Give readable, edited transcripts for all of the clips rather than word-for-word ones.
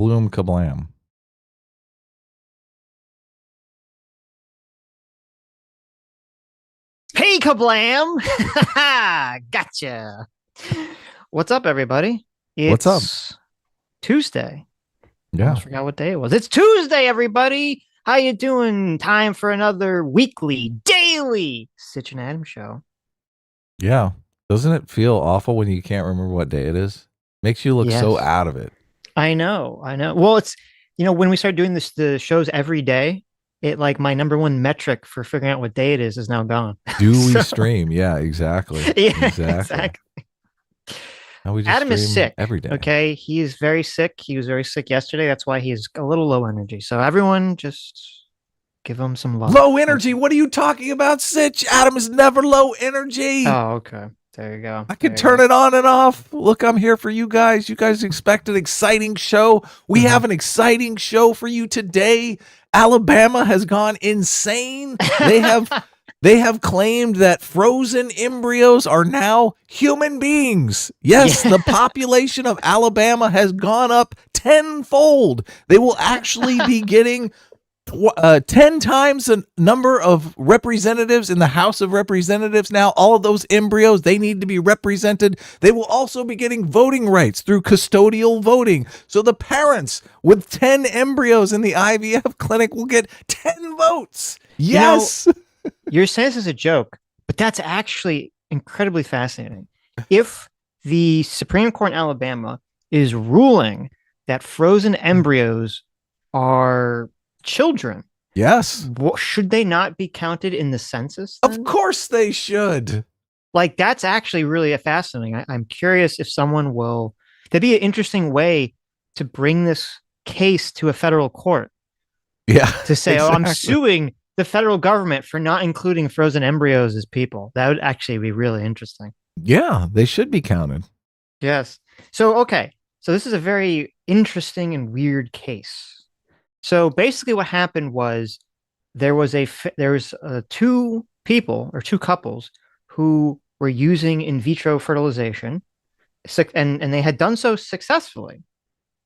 Bloom kablam. Hey, kablam! Gotcha. What's up, everybody? What's up? It's Tuesday. Yeah. Almost forgot what day it was. It's Tuesday, everybody. How you doing? Time for another weekly, daily Sitch and Adam show. Yeah. Doesn't it feel awful when you can't remember what day it is? Makes you look so Yes, out of it. I know. Well, it's when we start doing the shows every day, it like my number one metric for figuring out what day it is now gone. Do we So, stream? Yeah, exactly. yeah, Exactly. exactly. Now we just Adam is stream sick. every day. Okay. He is very sick. He was very sick yesterday. That's why he's a little low energy. So everyone just give him some love. Low energy? What are you talking about, Sitch? Adam is never low energy. Oh, okay. There you go. I can turn it on and off. Look, I'm here for you guys. You guys expect an exciting show. We have an exciting show for you today. Alabama has gone insane. They have claimed that frozen embryos are now human beings. Yes, the population of Alabama has gone up tenfold. They will actually be getting 10 times the number of representatives in the House of Representatives now. All of those embryos, they need to be represented. They will also be getting voting rights through custodial voting. So the parents with 10 embryos in the IVF clinic will get 10 votes. Yes. You're saying this as a joke, but that's actually incredibly fascinating. If the Supreme Court in Alabama is ruling that frozen embryos are children, yes, should they not be counted in the census then? Of course they should. Like, that's actually really fascinating. I'm curious if someone will. That'd be an interesting way to bring this case to a federal court. Yeah, to say, exactly. Oh, I'm suing the federal government for not including frozen embryos as people. That would actually be really interesting. Yeah, they should be counted. Yes. So, okay. So this is a very interesting and weird case. So basically what happened was there was two people or two couples who were using in vitro fertilization, and they had done so successfully.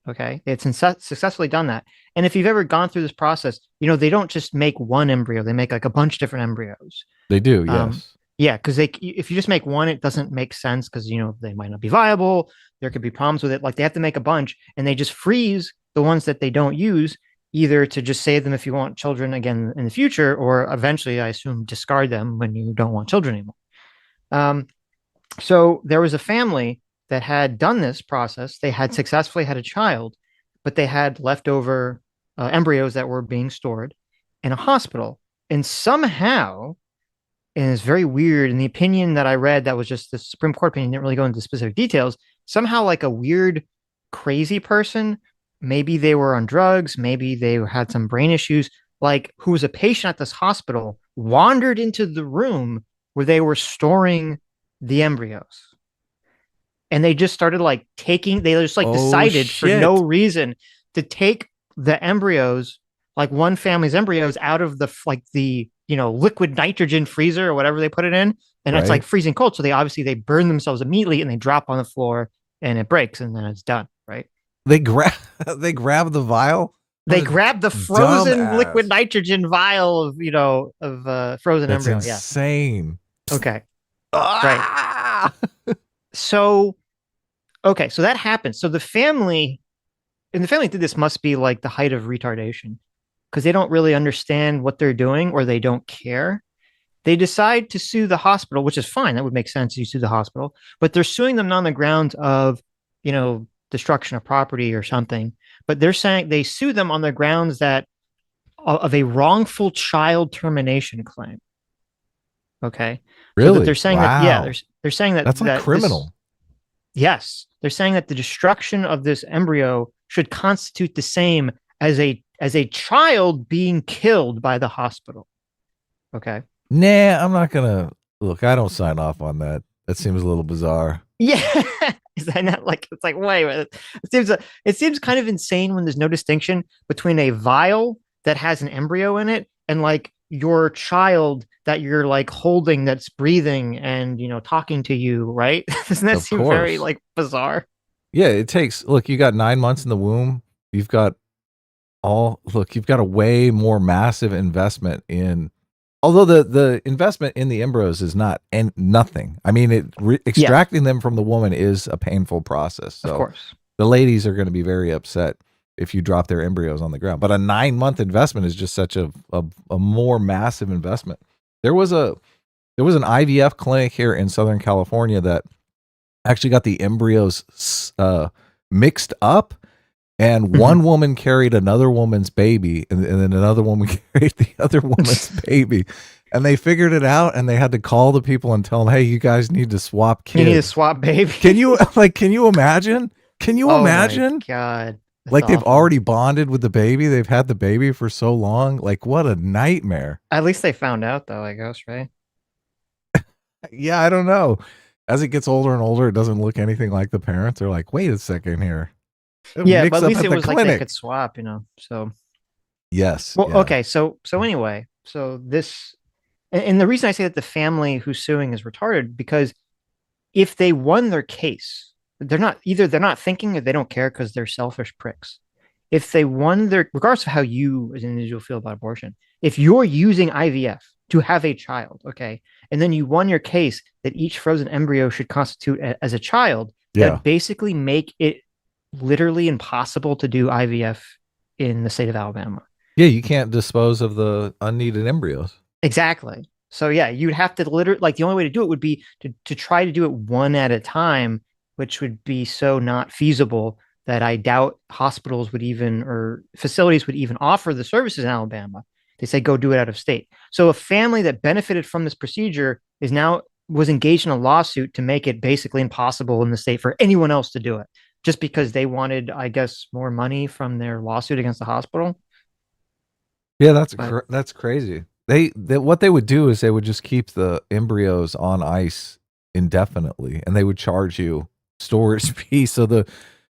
Okay. It's successfully done that. And if you've ever gone through this process, they don't just make one embryo, they make like a bunch of different embryos. They do, yes. Yeah, because if you just make one, it doesn't make sense because they might not be viable. There could be problems with it. Like they have to make a bunch, and they just freeze the ones that they don't use, either to just save them if you want children again in the future, or eventually, I assume, discard them when you don't want children anymore. So there was a family that had done this process. They had successfully had a child, but they had leftover embryos that were being stored in a hospital. And somehow, and it's very weird, in the opinion that I read, that was just the Supreme Court opinion, didn't really go into specific details. Somehow, like a weird, crazy person, maybe they were on drugs, maybe they had some brain issues, like who was a patient at this hospital, wandered into the room where they were storing the embryos. And they just started decided for no reason to take the embryos, like one family's embryos, out of the liquid nitrogen freezer or whatever they put it in. And it's like freezing cold. So they burn themselves immediately and they drop on the floor and it breaks and then it's done. Right. They grab the vial. They grab the frozen liquid nitrogen vial of frozen embryo. Insane. Yeah. Okay. Right. So that happens. So the family did this must be like the height of retardation because they don't really understand what they're doing or they don't care. They decide to sue the hospital, which is fine. That would make sense. You sue the hospital, but they're suing them not on the grounds of, destruction of property or something. But they're saying they sue them on the grounds that of a wrongful child termination claim. Okay. Really? So that they're saying they're saying that that's like criminal. Yes. They're saying that the destruction of this embryo should constitute the same as a child being killed by the hospital. Okay. Nah, I'm not gonna look. I don't sign off on that. That seems a little bizarre. Yeah. Is that not like, it's like, wait, it seems kind of insane when there's no distinction between a vial that has an embryo in it and like your child that you're like holding that's breathing and talking to you, right? Doesn't that seem very like bizarre? Yeah, it takes, look, you got 9 months in the womb. You've got you've got a way more massive investment in, although the investment in the embryos is nothing. I mean, Yes, extracting them from the woman is a painful process. of So course. the ladies are going to be very upset if you drop their embryos on the ground. But a 9-month investment is just such a more massive investment. There was an IVF clinic here in Southern California that actually got the embryos mixed up, and one woman carried another woman's baby, and then another woman carried the other woman's baby, and they figured it out, and they had to call the people and tell them, "Hey, you guys need to swap kids. You need to swap baby." Can you imagine? Can you Oh imagine? my God. That's Like they've awful. already bonded with the baby. They've had the baby for so long. Like, what a nightmare. At least they found out though, I guess, right? Yeah, I don't know. As it gets older and older, it doesn't look anything like the parents. They're like, wait a second here. Yeah, but Mix at up least at it the was like they clinic. could swap, So Yes. well, Yeah. okay, so anyway, so this and the reason I say that the family who's suing is retarded, because if they won their case, they're not thinking, or they don't care because they're selfish pricks. If they won their, regardless of how you as an individual feel about abortion, if you're using IVF to have a child, okay, and then you won your case that each frozen embryo should constitute as a child, that Yeah. would basically make it literally impossible to do IVF in the state of Alabama. Yeah. You can't dispose of the unneeded embryos. Exactly. So yeah, you'd have to literally, like, the only way to do it would be to try to do it one at a time, which would be so not feasible that I doubt hospitals would even, or facilities would even offer the services in Alabama. They say go do it out of state. So a family that benefited from this procedure was engaged in a lawsuit to make it basically impossible in the state for anyone else to do it, just because they wanted, I guess, more money from their lawsuit against the hospital. Yeah, But that's crazy. What they would do is they would just keep the embryos on ice indefinitely, and they would charge you storage fee. So the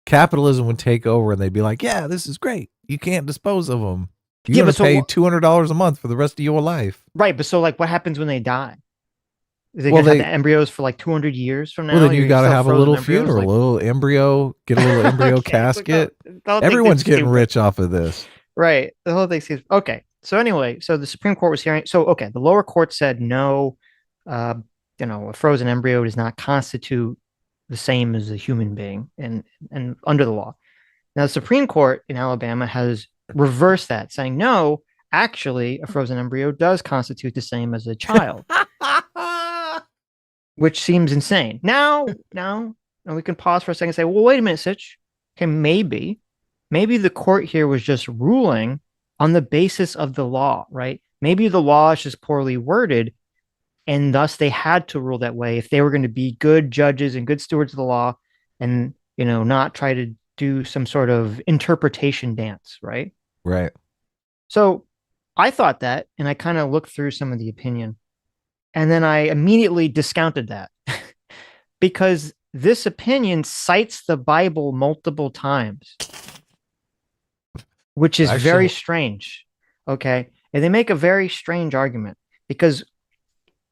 capitalism would take over, and they'd be like, "Yeah, this is great. You can't dispose of them. You're yeah, gonna but pay $200 a month for the rest of your life." right, but so like, what happens when they die? Is they Well, gonna have the embryos for like 200 years from well, now? then you You're got to still have a frozen little embryos, funeral, like a little embryo, get a little embryo okay, look, casket. the whole thing seems Everyone's getting stupid. rich off of this. Right. The whole thing seems okay. So anyway, so the Supreme Court was hearing. So okay, the lower court said no. Uh, a frozen embryo does not constitute the same as a human being, and under the law. Now the Supreme Court in Alabama has reversed that, saying no. Actually, a frozen embryo does constitute the same as a child, which seems insane. Now, and we can pause for a second and say, well, wait a minute, Sitch. Okay, maybe the court here was just ruling on the basis of the law, right? Maybe the law is just poorly worded, and thus they had to rule that way if they were going to be good judges and good stewards of the law, and not try to do some sort of interpretation dance, right? Right. So I thought that, and I kind of looked through some of the opinion, and then I immediately discounted that because this opinion cites the Bible multiple times, which is very strange. Okay. And they make a very strange argument because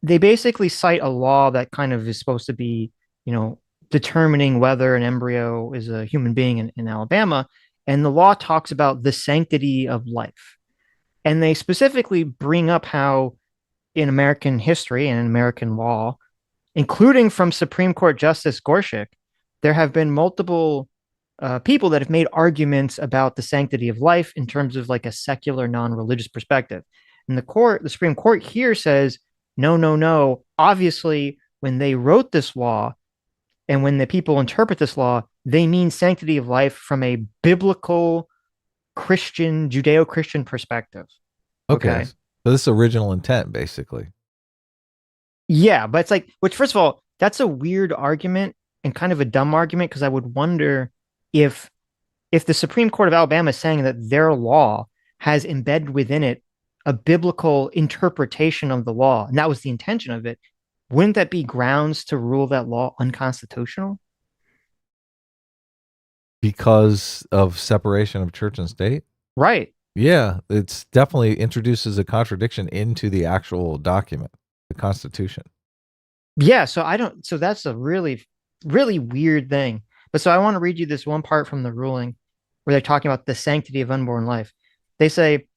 they basically cite a law that kind of is supposed to be, determining whether an embryo is a human being in Alabama. And the law talks about the sanctity of life. And they specifically bring up how in American history and in American law, including from Supreme Court Justice Gorsuch, there have been multiple people that have made arguments about the sanctity of life in terms of like a secular, non-religious perspective. And the Supreme Court here says, no, no, no. Obviously, when they wrote this law and when the people interpret this law, they mean sanctity of life from a biblical Christian, Judeo-Christian perspective. Okay. So this is original intent, basically. Yeah, but it's like, which first of all, that's a weird argument and kind of a dumb argument, because I would wonder if the Supreme Court of Alabama is saying that their law has embedded within it a biblical interpretation of the law, and that was the intention of it, wouldn't that be grounds to rule that law unconstitutional? Because of separation of church and state? Right. Yeah, it's definitely introduces a contradiction into the actual document, the Constitution. Yeah, so that's a really, really weird thing. But so I want to read you this one part from the ruling. where they're talking about the sanctity of unborn life. They say,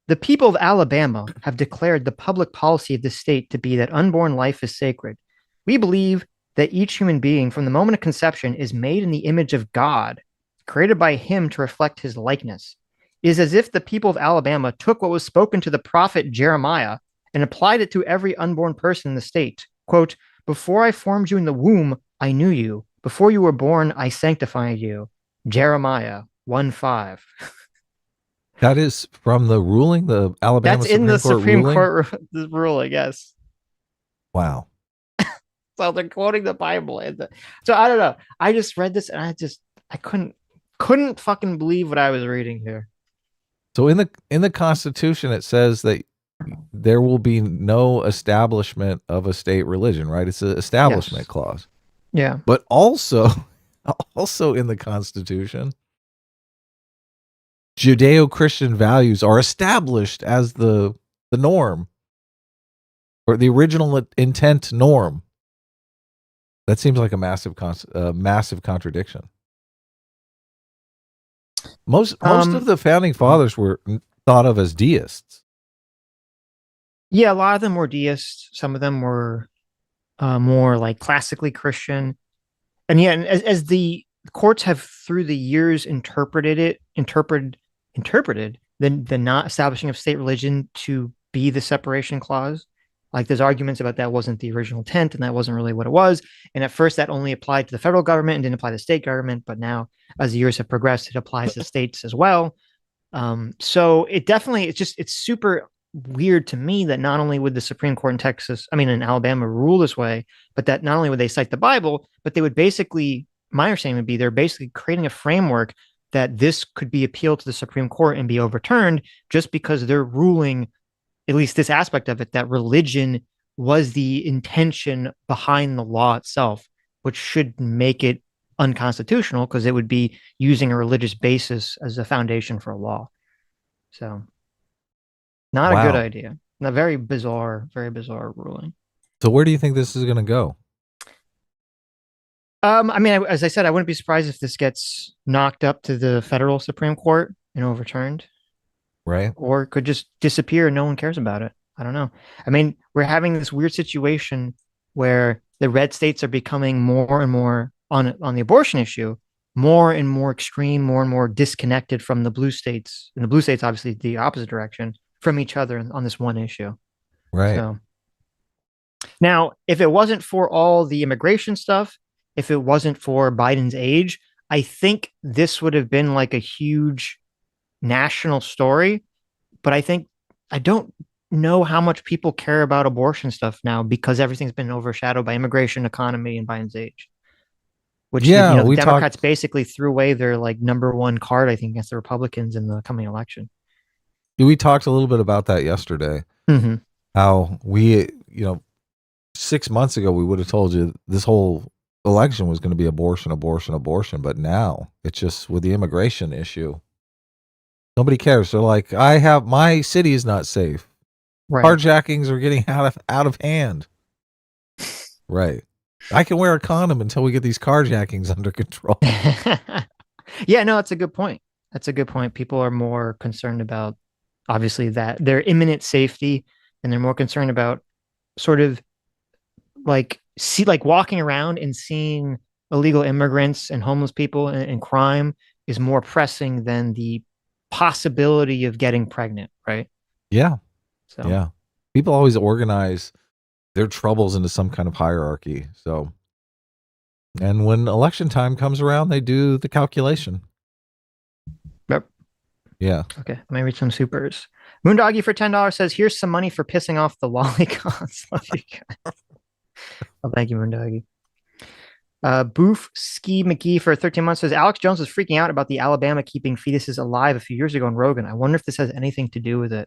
the people of Alabama have declared the public policy of the state to be that unborn life is sacred. We believe that each human being from the moment of conception is made in the image of God, created by him to reflect his likeness. It is as if the people of Alabama took what was spoken to the prophet Jeremiah and applied it to every unborn person in the state. Quote, before I formed you in the womb, I knew you. Before you were born, I sanctified you. Jeremiah 1:5. That is from the ruling, the Alabama That's in the Supreme Court ruling? Supreme Court ruling, yes. Wow. So they're quoting the Bible. So I don't know. I just read this and I couldn't fucking believe what I was reading here. So in the Constitution, it says that there will be no establishment of a state religion, right? It's an establishment clause. Yeah. But also in the Constitution, Judeo-Christian values are established as the norm, or the original intent norm. That seems like a massive contradiction. Most of the founding fathers were thought of as deists. Yeah, a lot of them were deists. Some of them were more like classically Christian. And yeah, and as the courts have through the years interpreted the not establishing of state religion to be the separation clause. Like there's arguments about that wasn't the original intent and that wasn't really what it was. And at first that only applied to the federal government and didn't apply to the state government. But now as the years have progressed, it applies to states as well. So it definitely, it's super weird to me that not only would the Supreme Court in Alabama rule this way, but that not only would they cite the Bible, but they would basically, my understanding would be they're basically creating a framework that this could be appealed to the Supreme Court and be overturned just because they're ruling, at least this aspect of it, that religion was the intention behind the law itself, which should make it unconstitutional because it would be using a religious basis as a foundation for a law. So not a good idea. A very bizarre ruling. So where do you think this is going to go? As I said, I wouldn't be surprised if this gets knocked up to the federal Supreme Court and overturned. Right. Or it could just disappear and no one cares about it. I don't know. I mean, we're having this weird situation where the red states are becoming more and more on the abortion issue, more and more extreme, more and more disconnected from the blue states. And the blue states, obviously, the opposite direction from each other on this one issue. Right. So now, if it wasn't for all the immigration stuff, if it wasn't for Biden's age, I think this would have been like a huge national story. But I don't know how much people care about abortion stuff now because everything's been overshadowed by immigration, economy, and Biden's age. Which the Democrats basically threw away their like number one card, I think, against the Republicans in the coming election. We talked a little bit about that yesterday. Mm-hmm. How 6 months ago we would have told you this whole election was going to be abortion, but now it's just with the immigration issue. Nobody cares. They're like, my city is not safe. Right. Carjackings are getting out of hand. Right. I can wear a condom until we get these carjackings under control. Yeah, no, that's a good point. People are more concerned about, obviously, that their imminent safety, and they're more concerned about sort of like walking around and seeing illegal immigrants and homeless people and crime is more pressing than the possibility of getting pregnant, right? Yeah. So yeah. People always organize their troubles into some kind of hierarchy. So, and when election time comes around, they do the calculation. Yep. Yeah. Okay. Let me read some supers. Moondoggy for $10 says, here's some money for pissing off the lollipops. Love you guys. Well, thank you, Moondoggy. Boof Ski McGee for 13 months says, Alex Jones was freaking out about the Alabama keeping fetuses alive a few years ago on Rogan. I wonder if this has anything to do with it.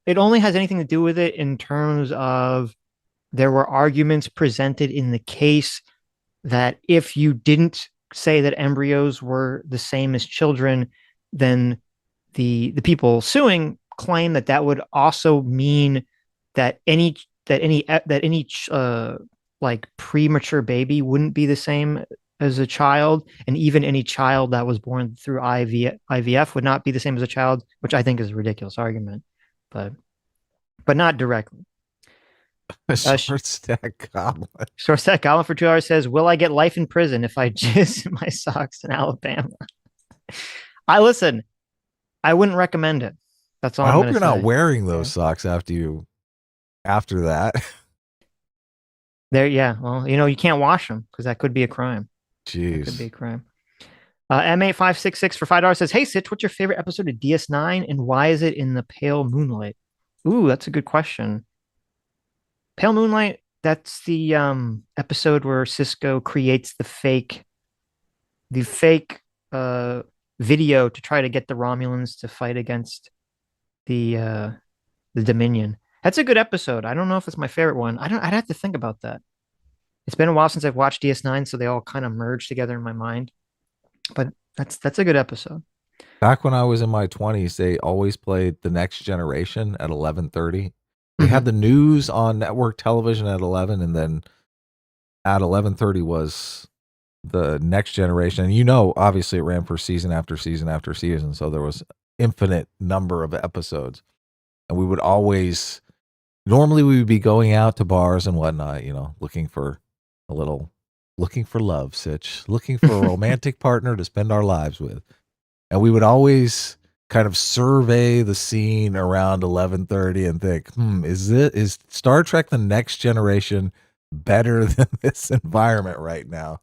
It only has anything to do with it in terms of there were arguments presented in the case that if you didn't say that embryos were the same as children, then the people suing claim that would also mean that any like premature baby wouldn't be the same as a child, and even any child that was born through IVF would not be the same as a child, which I think is a ridiculous argument, but not directly. Short stack goblin. Short stack goblin for 2 hours says, "Will I get life in prison if I jizz in my socks in Alabama?" I listen. I wouldn't recommend it. That's all I I'm hope gonna you're say. not wearing those socks after that. There, yeah. Well, you can't wash them because that could be a crime. That could be a Jeez. crime. M8566 for $5 says, "Hey, Sitch, what's your favorite episode of DS9 and why is it in the pale moonlight?" Ooh, that's a good question. Pale Moonlight, that's the episode where Cisco creates the fake video to try to get the Romulans to fight against the Dominion. That's a good episode. I don't know if it's my favorite one. I'd have to think about that. It's been a while since I've watched DS9, so they all kind of merge together in my mind. But that's a good episode. Back when I was in my 20s, they always played The Next Generation at 11:30. They had the news on network television at 11, and then at 11:30 was The Next Generation. And obviously it ran for season after season after season, so there was infinite number of episodes. And we would normally we would be going out to bars and whatnot, looking for love, Sitch, looking for a romantic partner to spend our lives with. And we would always kind of survey the scene around 11:30 and think, is Star Trek The Next Generation better than this environment right now?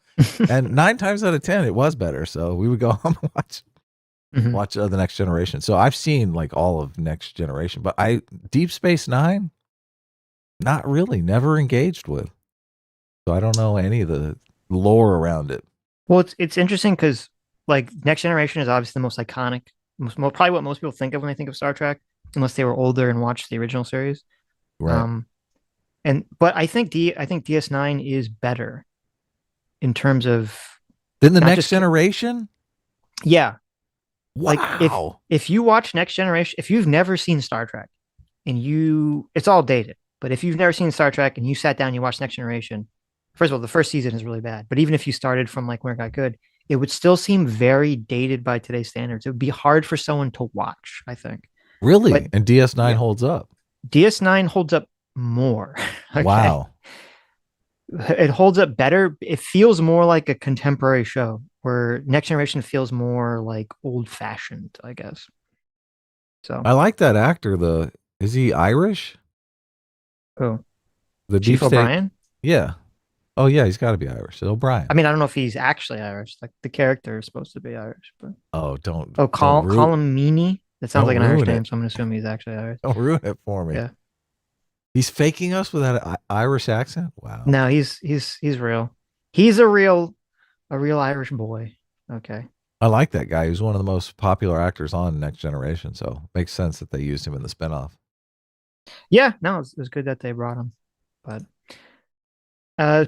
And 9 times out of 10, it was better. So we would go home and watch The Next Generation. So I've seen like all of Next Generation, but Deep Space Nine, not really, never engaged with. So I don't know any of the lore around it. Well, it's interesting because like Next Generation is obviously the most iconic, probably what most people think of when they think of Star Trek, unless they were older and watched the original series. Right. But I think DS9 is better in terms of Then The Next Generation? Yeah. Wow. Like if you watch Next Generation, if you've never seen Star Trek and it's all dated, but if you've never seen Star Trek and you sat down and you watched Next Generation, first of all, the first season is really bad. But even if you started from like where it got good, it would still seem very dated by today's standards. It would be hard for someone to watch, I think. Really? But, and DS9 holds up? DS9 holds up more. Okay? Wow. It holds up better. It feels more like a contemporary show, where Next Generation feels more like old-fashioned, I guess. So I like that actor. Is he Irish? Oh, the Chief O'Brien? Yeah. Oh yeah, he's got to be Irish. It's O'Brien. I mean, I don't know if he's actually Irish. Like the character is supposed to be Irish, but call him Meany. That sounds like an Irish name, so I'm gonna assume he's actually Irish. Don't ruin it for me. Yeah. He's faking us with that Irish accent. Wow. No, he's real. He's a real Irish boy. Okay. I like that guy. He's one of the most popular actors on Next Generation, so it makes sense that they used him in the spinoff. Yeah, no, it was good that they brought him. But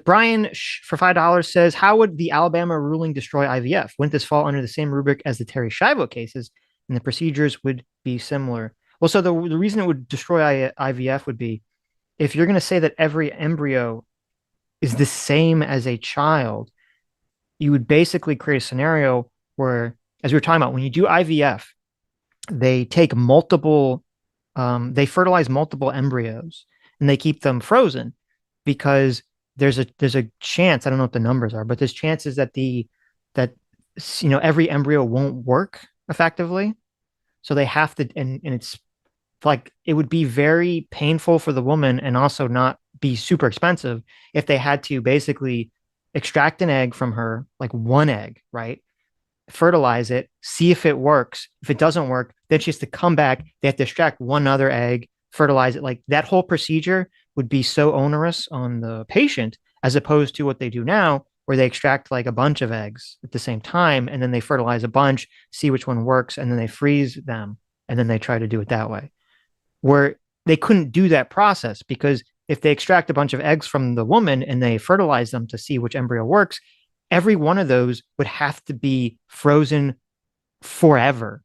Brian for $5 says, "How would the Alabama ruling destroy IVF? Wouldn't this fall under the same rubric as the Terry Schiavo cases, and the procedures would be similar?" Well, so the reason it would destroy IVF would be if you're going to say that every embryo is the same as a child, you would basically create a scenario where, as we were talking about, when you do IVF, they take they fertilize multiple embryos and they keep them frozen because there's a chance, I don't know what the numbers are, but there's chances that every embryo won't work effectively. So they have to, and it's like, it would be very painful for the woman and also not be super expensive if they had to basically extract an egg from her, like one egg, right? Fertilize it, see if it works. If it doesn't work, then she has to come back. They have to extract one other egg, fertilize it. Like that whole procedure would be so onerous on the patient as opposed to what they do now, where they extract like a bunch of eggs at the same time and then they fertilize a bunch, see which one works, and then they freeze them and then they try to do it that way. Where they couldn't do that process because if they extract a bunch of eggs from the woman and they fertilize them to see which embryo works, every one of those would have to be frozen forever,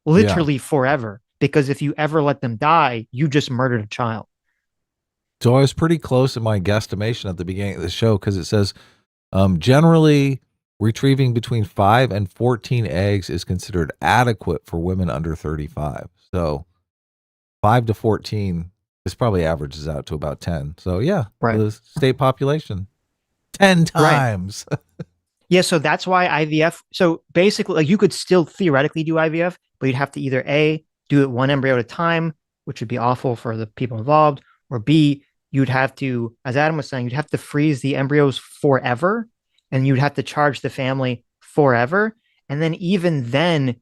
literally forever. Because if you ever let them die, you just murdered a child. So I was pretty close in my guesstimation at the beginning of the show because it says Generally, retrieving between 5 and 14 eggs is considered adequate for women under 35. So 5 to 14, this probably averages out to about 10. So yeah, Right. the state population 10 Right. times. Yeah, so that's why IVF. So basically, like you could still theoretically do IVF, but you'd have to either A, do it one embryo at a time, which would be awful for the people involved, or B, you'd have to, as Adam was saying, you'd have to freeze the embryos forever, and you'd have to charge the family forever. And then even then,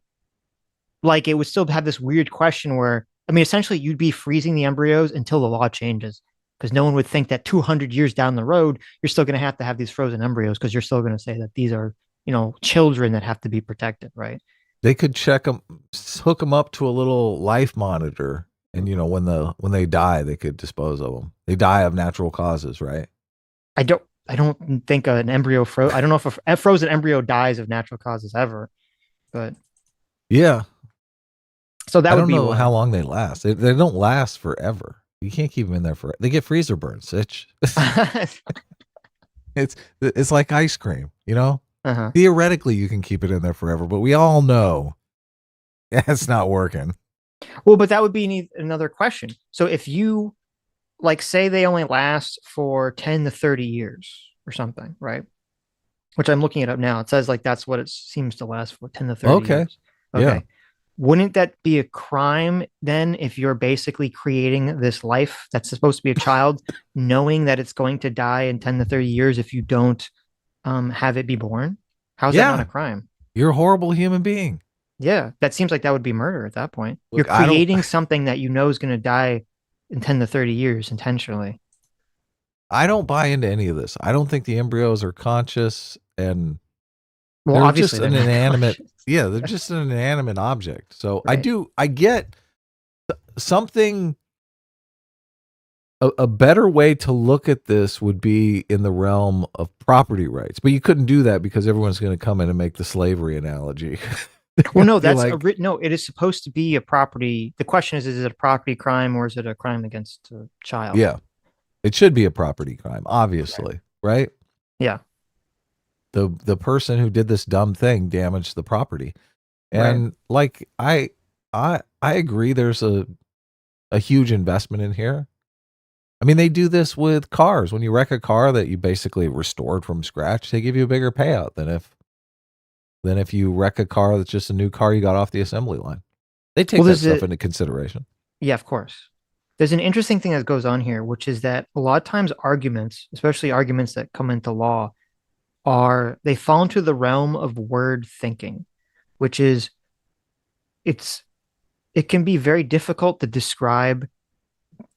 like it would still have this weird question where, I mean, essentially you'd be freezing the embryos until the law changes. Because no one would think that 200 years down the road, you're still going to have these frozen embryos because you're still going to say that these are, children that have to be protected, right? They could check them, hook them up to a little life monitor, and when they die, they could dispose of them. They die of natural causes, right? I don't think an embryo I don't know if a frozen embryo dies of natural causes ever, but Yeah, so that I would don't be know how one. long they last. They don't last forever. You can't keep them in there for. They get freezer burns, Sitch. It's like ice cream, Uh-huh. Theoretically, you can keep it in there forever, but we all know it's not working. Well, but that would be another question. So if you like say they only last for 10 to 30 years or something, right? Which I'm looking it up now. It says like that's what it seems to last for 10 to 30 Okay, years. yeah, Okay. Wouldn't that be a crime then if you're basically creating this life that's supposed to be a child, knowing that it's going to die in 10 to 30 years if you don't have it be born? How's that not a yeah. crime? You're a horrible human being. Yeah, that seems like that would be murder at that point. You're Look, I don't, creating something that you know is going to die in 10 to 30 years intentionally. I don't buy into any of this. I don't think the embryos are conscious, and Well, they're just obviously they're an not inanimate. conscious. Yeah, they're just an inanimate object. So Right. I get something. A better way to look at this would be in the realm of property rights, but you couldn't do that because everyone's going to come in and make the slavery analogy. Well, no, Be that's like, no, it is supposed to be a property. The question is it a property crime or is it a crime against a child? yeah, it should be a property crime, Right. obviously, right? Yeah. The person who did this dumb thing damaged the property. Right. And like I agree there's a huge investment in here. I mean, they do this with cars. When you wreck a car that you basically restored from scratch, they give you a bigger payout than if you wreck a car that's just a new car you got off the assembly line. They take Well, that there's stuff a into consideration. yeah, of course. There's an interesting thing that goes on here, which is that a lot of times arguments, especially arguments that come into law, they fall into the realm of word thinking, which is it's it can be very difficult to describe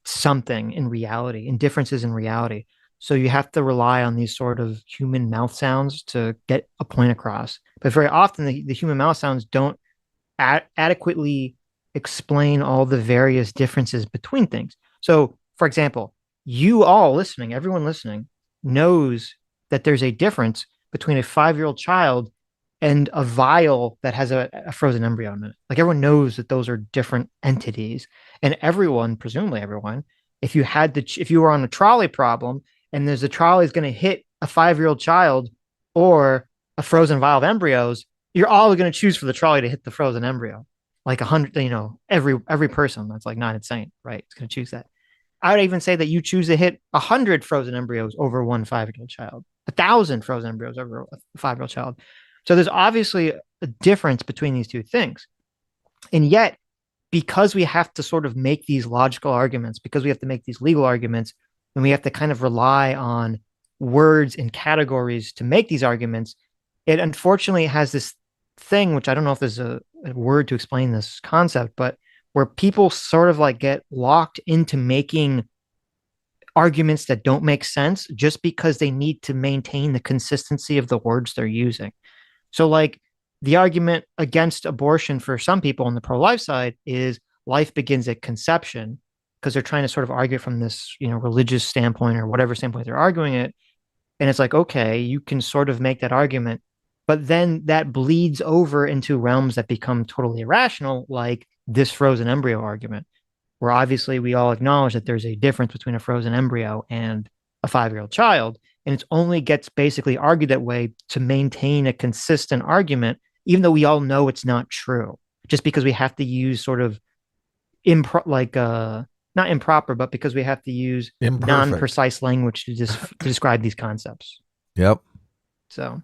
something in reality, in differences in reality. So you have to rely on these sort of human mouth sounds to get a point across. But very often the human mouth sounds don't adequately explain all the various differences between things. So, for example, you all listening, everyone listening, knows that there's a difference between a 5-year-old child and a vial that has a frozen embryo in it. Like everyone knows that those are different entities, and everyone, presumably everyone, if you were on a trolley problem and there's a trolley is going to hit a 5-year-old child or a frozen vial of embryos, you're all going to choose for the trolley to hit the frozen embryo. Like 100, every person that's like not insane, right? It's going to choose that. I would even say that you choose to hit 100 frozen embryos over one 5-year-old child, 1,000 frozen embryos over a 5-year-old child. So there's obviously a difference between these two things. And yet, because we have to sort of make these logical arguments, because we have to make these legal arguments, and we have to kind of rely on words and categories to make these arguments, it unfortunately has this thing, which I don't know if there's a word to explain this concept, but where people sort of like get locked into making arguments that don't make sense just because they need to maintain the consistency of the words they're using. So, like, the argument against abortion for some people on the pro life side is life begins at conception because they're trying to sort of argue from this, religious standpoint or whatever standpoint they're arguing it. And it's like, okay, you can sort of make that argument, but then that bleeds over into realms that become totally irrational, like this frozen embryo argument, where obviously we all acknowledge that there's a difference between a frozen embryo and a 5-year-old child. and it only gets basically argued that way to maintain a consistent argument, even though we all know it's not true, just because we have to use sort of not improper, but because we have to use Imperfect. non-precise language to describe these concepts. Yep. So,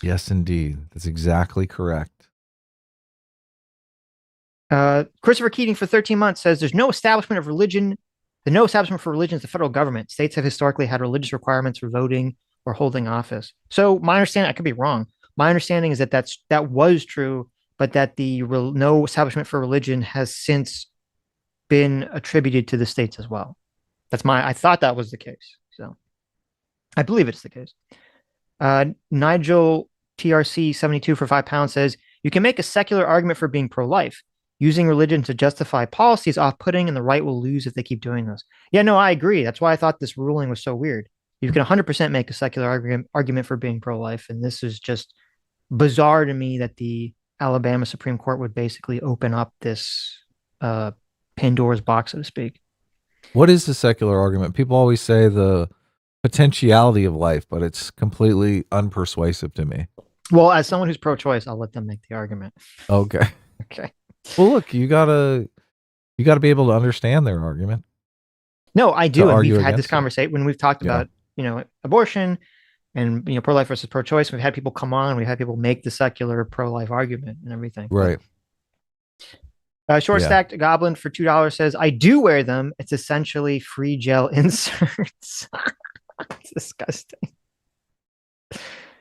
yes, indeed. That's exactly correct. Christopher Keating for 13 months says there's no establishment of religion. The no establishment for religion is the federal government. States have historically had religious requirements for voting or holding office. So my understanding, I could be wrong. My understanding is that that was true, but that the no establishment for religion has since been attributed to the states as well. I thought that was the case. So I believe it's the case. Nigel TRC 72 for £5 says, you can make a secular argument for being pro-life. Using religion to justify policy is off-putting, and the right will lose if they keep doing this. Yeah, no, I agree. That's why I thought this ruling was so weird. You can 100% make a secular argument for being pro-life, and this is just bizarre to me that the Alabama Supreme Court would basically open up this Pandora's box, so to speak. What is the secular argument? People always say the potentiality of life, but it's completely unpersuasive to me. Well, as someone who's pro-choice, I'll let them make the argument. Okay. Okay. Well, look, you gotta be able to understand their argument. No, I do. And we've had this conversation when we've talked about, abortion and, pro-life versus pro-choice. We've had people come on, we've had people make the secular pro-life argument and everything. Right. Short Stacked Goblin for $2 says, I do wear them. It's essentially free gel inserts. It's disgusting.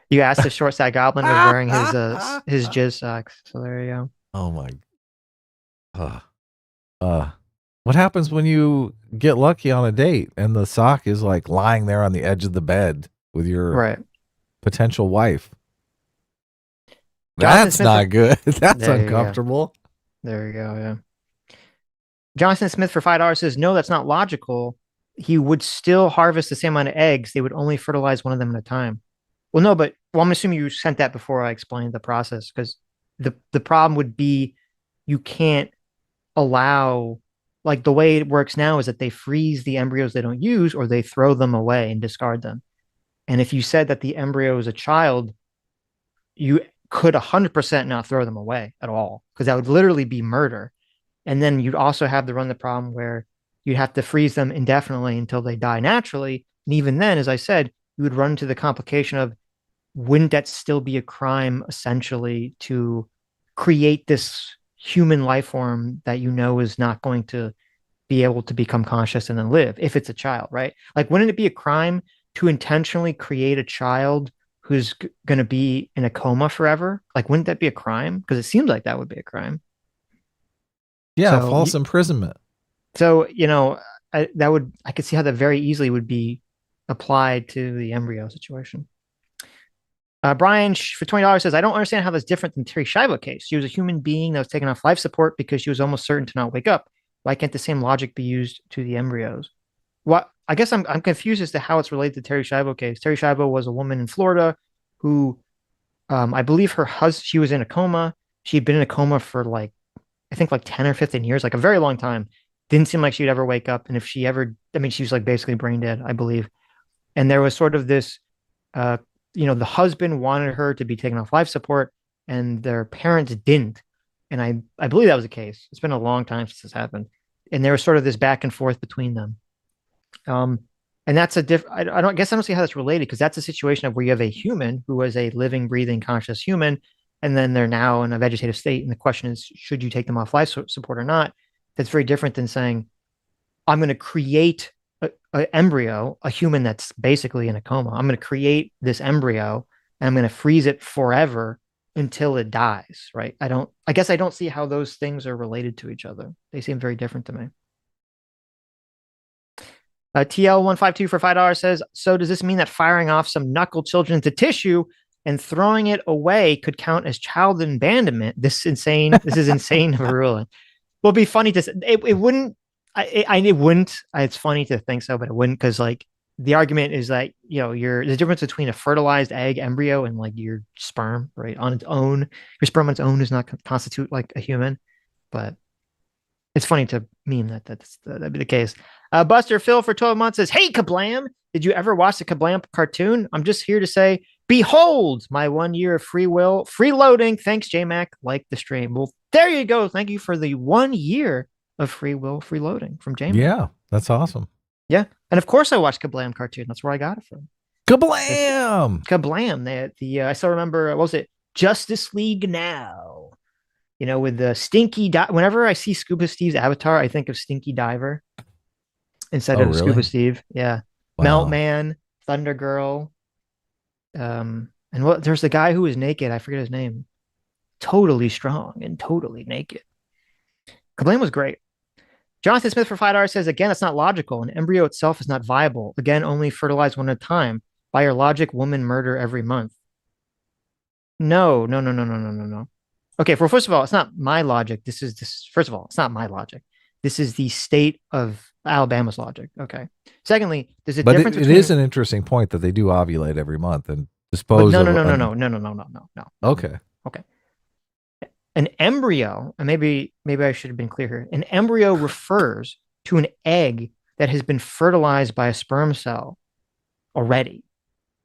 You asked if Short Stacked Goblin was wearing his jizz socks. So there you go. Oh my. What happens when you get lucky on a date and the sock is like lying there on the edge of the bed with your potential wife? That's not good. That's uncomfortable. There you go. Yeah. Jonathan Smith for $5 says, no, that's not logical. He would still harvest the same amount of eggs. They would only fertilize one of them at a time. Well, no, but I'm assuming you sent that before I explained the process, because the problem would be you can't allow, like, the way it works now is that they freeze the embryos they don't use, or they throw them away and discard them. And if you said that the embryo is a child, you could 100% not throw them away at all, because that would literally be murder. And then you'd also have to run the problem where you'd have to freeze them indefinitely until they die naturally. And even then, as I said, you would run into the complication of, wouldn't that still be a crime essentially to create this human life form that is not going to be able to become conscious and then live if it's a child, right? Like, wouldn't it be a crime to intentionally create a child who's going to be in a coma forever? Like, wouldn't that be a crime? Because it seems like that would be a crime. Yeah, so, false imprisonment. So, I could see how that very easily would be applied to the embryo situation. Brian for $20 says, I don't understand how that's different than Terri Schiavo case. She was a human being that was taken off life support because she was almost certain to not wake up. Why can't the same logic be used to the embryos? Well, I guess I'm confused as to how it's related to Terri Schiavo case. Terri Schiavo was a woman in Florida who, I believe she was in a coma. She'd been in a coma for I think 10 or 15 years, like a very long time. Didn't seem like she'd ever wake up. And if she ever, she was basically brain dead, I believe. And there was sort of this, the husband wanted her to be taken off life support and their parents didn't. And I believe that was the case. It's been a long time since this happened. And there was sort of this back and forth between them. And that's I don't see how that's related, because that's a situation of where you have a human who is a living, breathing, conscious human, and then they're now in a vegetative state. And the question is, should you take them off life support or not? That's very different than saying, I'm going to create an embryo, a human that's basically in a coma. I'm going to create this embryo and I'm going to freeze it forever until it dies, right? I guess I don't see how those things are related to each other. They seem very different to me. TL152 for $5 says, so does this mean that firing off some knuckle children into tissue and throwing it away could count as child abandonment? This is insane of a ruling. Well, it'd be funny to say. It wouldn't. It wouldn't. It's funny to think so, but it wouldn't, because the argument is that there's a difference between a fertilized egg embryo and your sperm, right? On its own, your sperm on its own does not constitute a human, but it's funny to meme that'd be the case. Buster Phil for 12 months says, hey, kablam! Did you ever watch the Kablam cartoon? I'm just here to say, behold my 1 year of free will, freeloading. Thanks, JMac. Like the stream. Well, there you go. Thank you for the 1 year of free will, freeloading from JMac. Yeah, that's awesome. Yeah. And of course I watched Kablam cartoon. That's where I got it from. This Kablam! Kablam. I still remember, what was it? Justice League Now. With the Stinky whenever I see Scuba Steve's avatar, I think of Stinky Diver instead Oh, of Scuba really? Steve. Yeah. Melt Wow. Man, Thunder Girl. And there's the guy who was naked, I forget his name. Totally strong and totally naked. Kablam was great. Jonathan Smith for $5 says, again, it's not logical. An embryo itself is not viable. Again, only fertilized one at a time. By your logic, women murder every month. No, no, no, no, no, no, no, no. Okay, first of all, it's not my logic. First of all, it's not my logic. This is the state of Alabama's logic. Okay. Secondly, there's a But difference it between. is an interesting point that they do ovulate every month and But dispose no, of no, no, no, an. no, no, no, no, no, no, no. Okay. Okay. An embryo, and maybe I should have been clear here. An embryo refers to an egg that has been fertilized by a sperm cell already.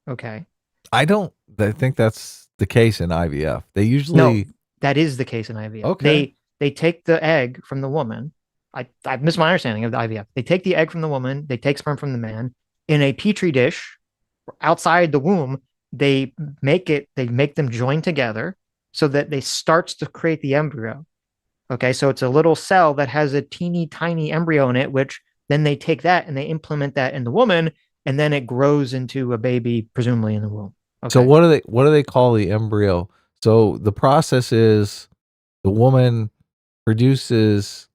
Okay. I think that's the case in IVF. They No, usually. that is the case in IVF. Okay. They take the egg from the woman. I missed my understanding of the IVF. They take the egg from the woman, they take sperm from the man in a petri dish outside the womb. They make them join together so that they starts to create the embryo. Okay, so it's a little cell that has a teeny tiny embryo in it, which then they take that and they implement that in the woman, and then it grows into a baby, presumably in the womb. Okay. So what do they call the embryo? So the process is the woman produces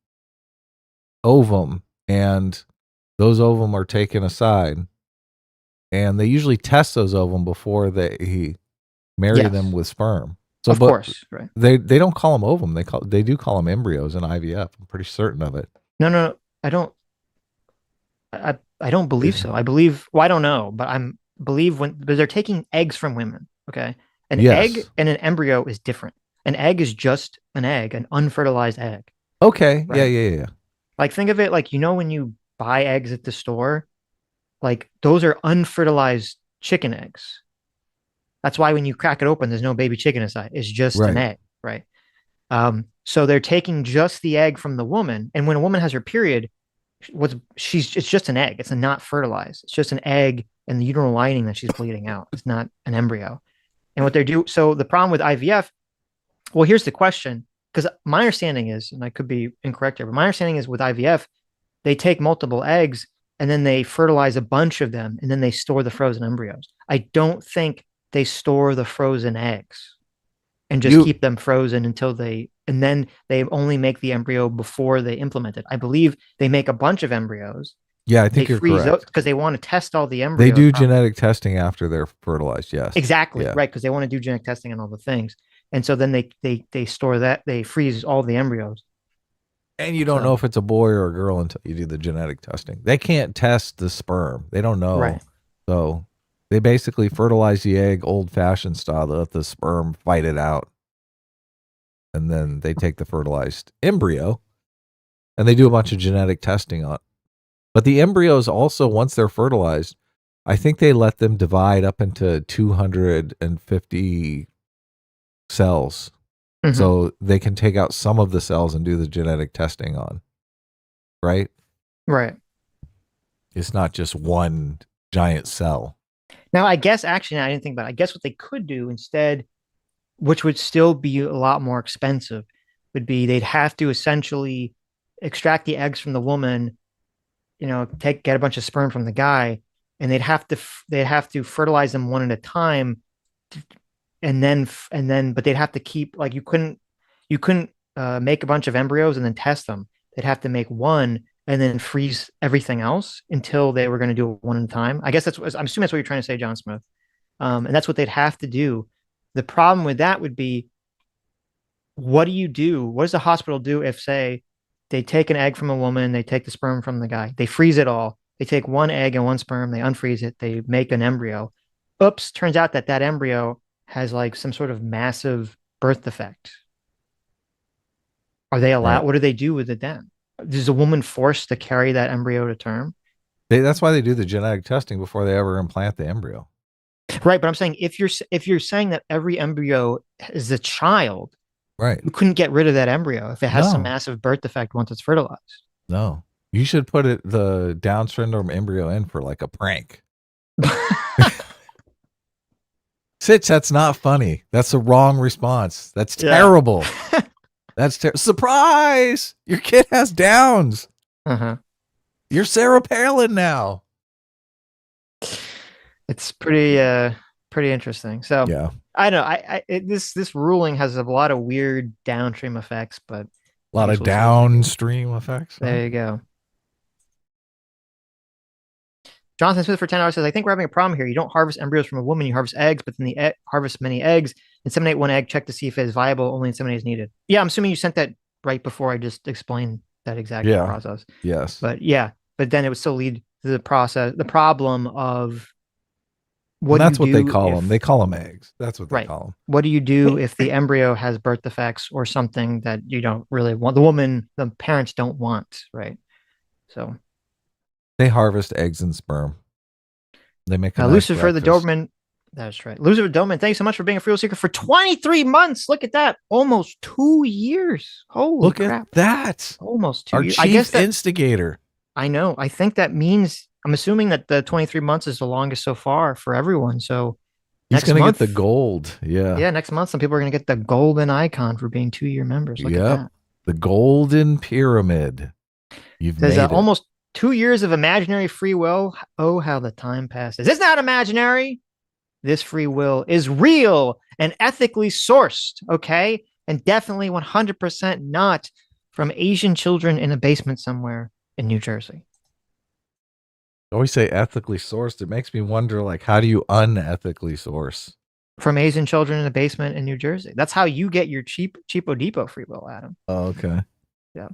ovum, and those ovum are taken aside, and they usually test those ovum before they marry them with sperm. So, of course, right? They don't call them ovum. They do call them embryos in IVF. I'm pretty certain of it. No, I don't. I don't believe so. I believe. Well, I don't know, but but they're taking eggs from women. Okay, an egg and an embryo is different. An egg is just an egg, an unfertilized egg. Okay. Right? Yeah. Like, think of it like, when you buy eggs at the store, like those are unfertilized chicken eggs. That's why when you crack it open, there's no baby chicken inside. It's just an egg, right? So they're taking just the egg from the woman, and when a woman has her period, it's just an egg. It's not fertilized. It's just an egg and the uterine lining that she's bleeding out. It's not an embryo. And what they do, so the problem with IVF, well, here's the question, because my understanding is, and I could be incorrect here, but my understanding is with IVF, they take multiple eggs and then they fertilize a bunch of them and then they store the frozen embryos. I don't think they store the frozen eggs and just keep them frozen and then they only make the embryo before they implement it. I believe they make a bunch of embryos. Yeah, I think you're correct. Because they want to test all the embryos. They do genetic testing after they're fertilized, yes. Exactly, right, because they want to do genetic testing on all the things. And so then they store that, they freeze all the embryos. And you don't know if it's a boy or a girl until you do the genetic testing. They can't test the sperm. They don't know. Right. So they basically fertilize the egg old-fashioned style to let the sperm fight it out. And then they take the fertilized embryo and they do a bunch of genetic testing on it. But the embryos also, once they're fertilized, I think they let them divide up into 250 cells. Mm-hmm. So they can take out some of the cells and do the genetic testing on. Right? Right. It's not just one giant cell. Now, I guess, actually, I didn't think about it. I guess what they could do instead, which would still be a lot more expensive, would be they'd have to essentially extract the eggs from the woman, get a bunch of sperm from the guy, and they'd have to fertilize them one at a time, but they'd have to keep, like, you couldn't make a bunch of embryos and then test them. They'd have to make one and then freeze everything else until they were going to do it one at a time. I guess I'm assuming that's what you're trying to say, John Smith. And that's what they'd have to do. The problem with that would be, what do you do? What does the hospital do if, say, they take an egg from a woman, they take the sperm from the guy, they freeze it all, they take one egg and one sperm, they unfreeze it, they make an embryo. Oops, turns out that embryo has like some sort of massive birth defect. Are they allowed? Right. What do they do with it then? Is a woman forced to carry that embryo to term? That's why they do the genetic testing before they ever implant the embryo. Right, but I'm saying if you're saying that every embryo is a child, Right. you couldn't get rid of that embryo if it has some No. massive birth defect once it's fertilized. No. You should put the Down syndrome embryo in for like a prank. Sitch, that's not funny. That's the wrong response. That's terrible. That's surprise! Your kid has Downs. You're Sarah Palin now. It's pretty interesting. So yeah, I don't know. This ruling has a lot of weird downstream effects, but a lot of downstream effects. There you go. Jonathan Smith for $10 says, I think we're having a problem here. You don't harvest embryos from a woman, you harvest eggs, but then the harvest many eggs, inseminate one egg, check to see if it is viable, only inseminate is needed. Yeah, I'm assuming you sent that right before I just explained that exact process. Yes. But then it would still lead to the problem of that's what they call them. They call them eggs. That's what they call them. What do you do if the embryo has birth defects or something that you don't really want? The parents don't want, right? So they harvest eggs and sperm. They make a Lucifer the Doberman. That's right. Lucifer Doberman, thanks so much for being a free seeker for 23 months. Look at that. Almost 2 years. Holy crap. Look at that. Almost 2 Our years. Chief instigator. I know. I think that means, I'm assuming that the 23 months is the longest so far for everyone. So he's going to get the gold. Yeah. Yeah. Next month, some people are going to get the golden icon for being 2-year members. Look at that. The golden pyramid. You've made it. Almost 2 years of imaginary free will. Oh, how the time passes. It's not imaginary. This free will is real and ethically sourced. Okay. And definitely 100% not from Asian children in a basement somewhere in New Jersey. I always say ethically sourced. It makes me wonder, like, how do you unethically source? From Asian children in a basement in New Jersey. That's how you get your cheapo depot free will, Adam. Oh, okay. Yeah.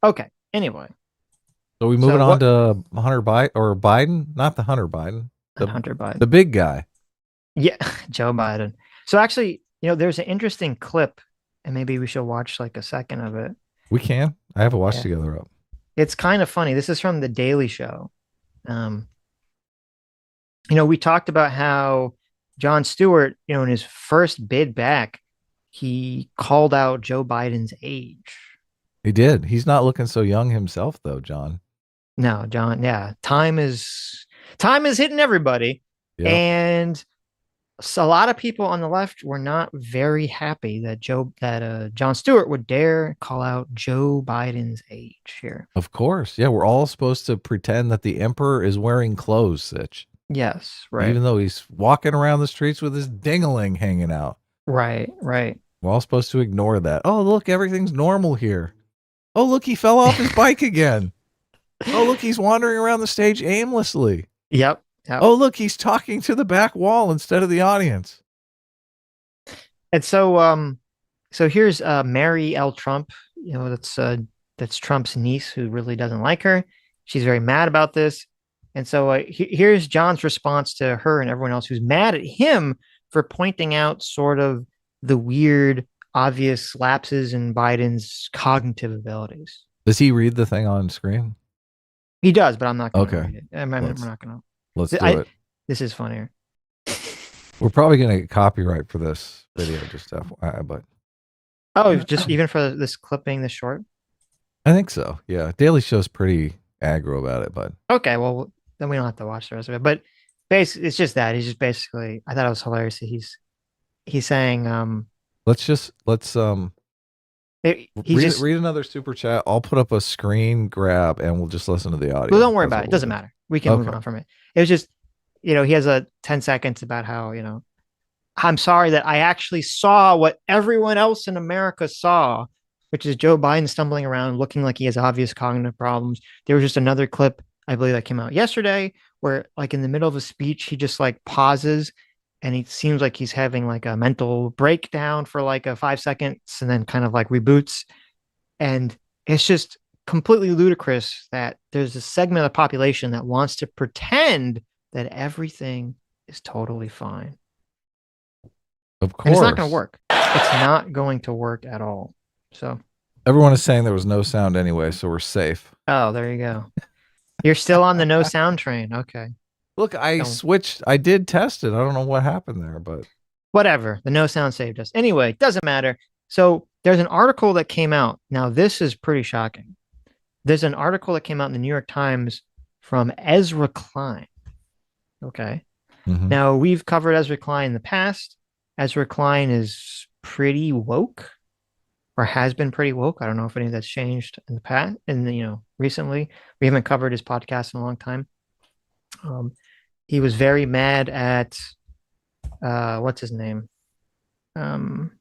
Okay. Anyway. So we moving on to Hunter Biden? Not the Hunter Biden. Hunter Biden. The big guy. Yeah. Joe Biden. So actually, there's an interesting clip, and maybe we should watch like a second of it. We can. I have a watch together up. It's kind of funny. This is from The Daily Show. We talked about how Jon Stewart, in his first bid back, he called out Joe Biden's age. He did. He's not looking so young himself, though, John. No, John. Yeah, time is hitting everybody, and so a lot of people on the left were not very happy that Jon Stewart would dare call out Joe Biden's age here. Of course, yeah, we're all supposed to pretend that the emperor is wearing clothes, Sitch. Yes, right. Even though he's walking around the streets with his ding-a-ling hanging out. Right. We're all supposed to ignore that. Oh, look, everything's normal here. Oh, look, he fell off his bike again. Oh, look, he's wandering around the stage aimlessly. Yep. Oh, look, he's talking to the back wall instead of the audience. And so here's Mary L. Trump. That's Trump's niece who really doesn't like her. She's very mad about this. And so here's John's response to her and everyone else who's mad at him for pointing out sort of the weird, obvious lapses in Biden's cognitive abilities. Does he read the thing on screen? He does, but I'm not going to read it. We're not going to. Let's do it. This is funnier. We're probably going to get copyright for this video, just FYI, but. Just even for this clip being this short? I think so, yeah. Daily Show's pretty aggro about it, but. Okay, well, then we don't have to watch the rest of it. But basically, it's just that. He's just basically, I thought it was hilarious that he's saying. Let's read another super chat. I'll put up a screen grab and we'll just listen to the audio. Well, don't worry about it. It doesn't matter. We can move on from it. It was just, he has a 10 seconds about how, I'm sorry that I actually saw what everyone else in America saw, which is Joe Biden stumbling around looking like he has obvious cognitive problems. There was just another clip, I believe, that came out yesterday where, like, in the middle of a speech, he just like pauses and he seems like he's having like a mental breakdown for like 5 seconds and then kind of like reboots. And it's just completely ludicrous that there's a segment of the population that wants to pretend that everything is totally fine. Of course. And it's not going to work. It's not going to work at all. So everyone is saying there was no sound anyway, so we're safe. Oh, there you go. You're still on the no sound train. Okay. Look, I Don't. switched. I did test it. I don't know what happened there, but Whatever. The no sound saved us. Anyway, doesn't matter. So there's an article that came out. Now, this is pretty shocking. There's an article that came out in the New York Times from Ezra Klein. Okay. Mhm. Now, we've covered Ezra Klein in the past. Ezra Klein is pretty woke, or has been pretty woke. I don't know if any of that's changed in the past, recently. We haven't covered his podcast in a long time. He was very mad at what's his name? Um,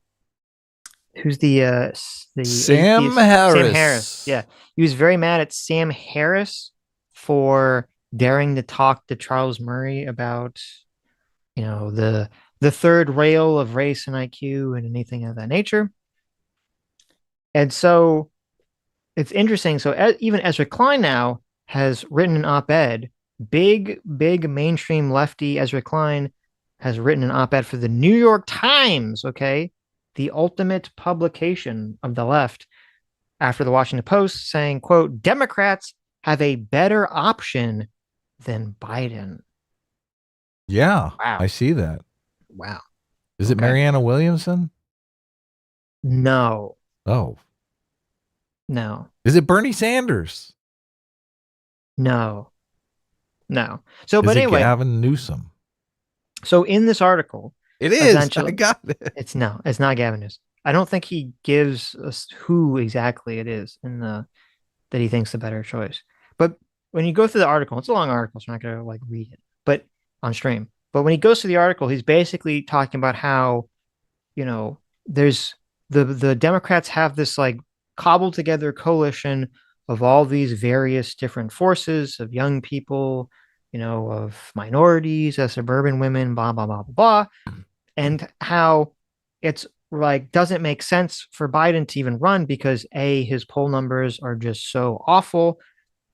who's the Sam atheist? Sam Harris. Harris. Yeah, he was very mad at Sam Harris for daring to talk to Charles Murray about, the third rail of race and IQ and anything of that nature. And so it's interesting. So even Ezra Klein now has written an op-ed. Big mainstream lefty Ezra Klein has written an op-ed for the New York Times, okay? The ultimate publication of the left, after the Washington Post, saying, quote, Democrats have a better option than Biden. Yeah, Wow. I see that. Wow. Is it Okay. Marianna Williamson? No. Oh, No. is it Bernie Sanders? No. So, Is but it anyway, Gavin Newsom? So in this article, It is. I got it. it's not Gavin Newsom. I don't think he gives us who exactly it is that he thinks the better choice. But when you go through the article, it's a long article, so I'm not gonna like read it, but on stream. But when he goes through the article, he's basically talking about how, there's the Democrats have this like cobbled together coalition of all these various different forces of young people, of minorities, of suburban women, blah blah blah blah blah, and how it's like doesn't make sense for Biden to even run because his poll numbers are just so awful.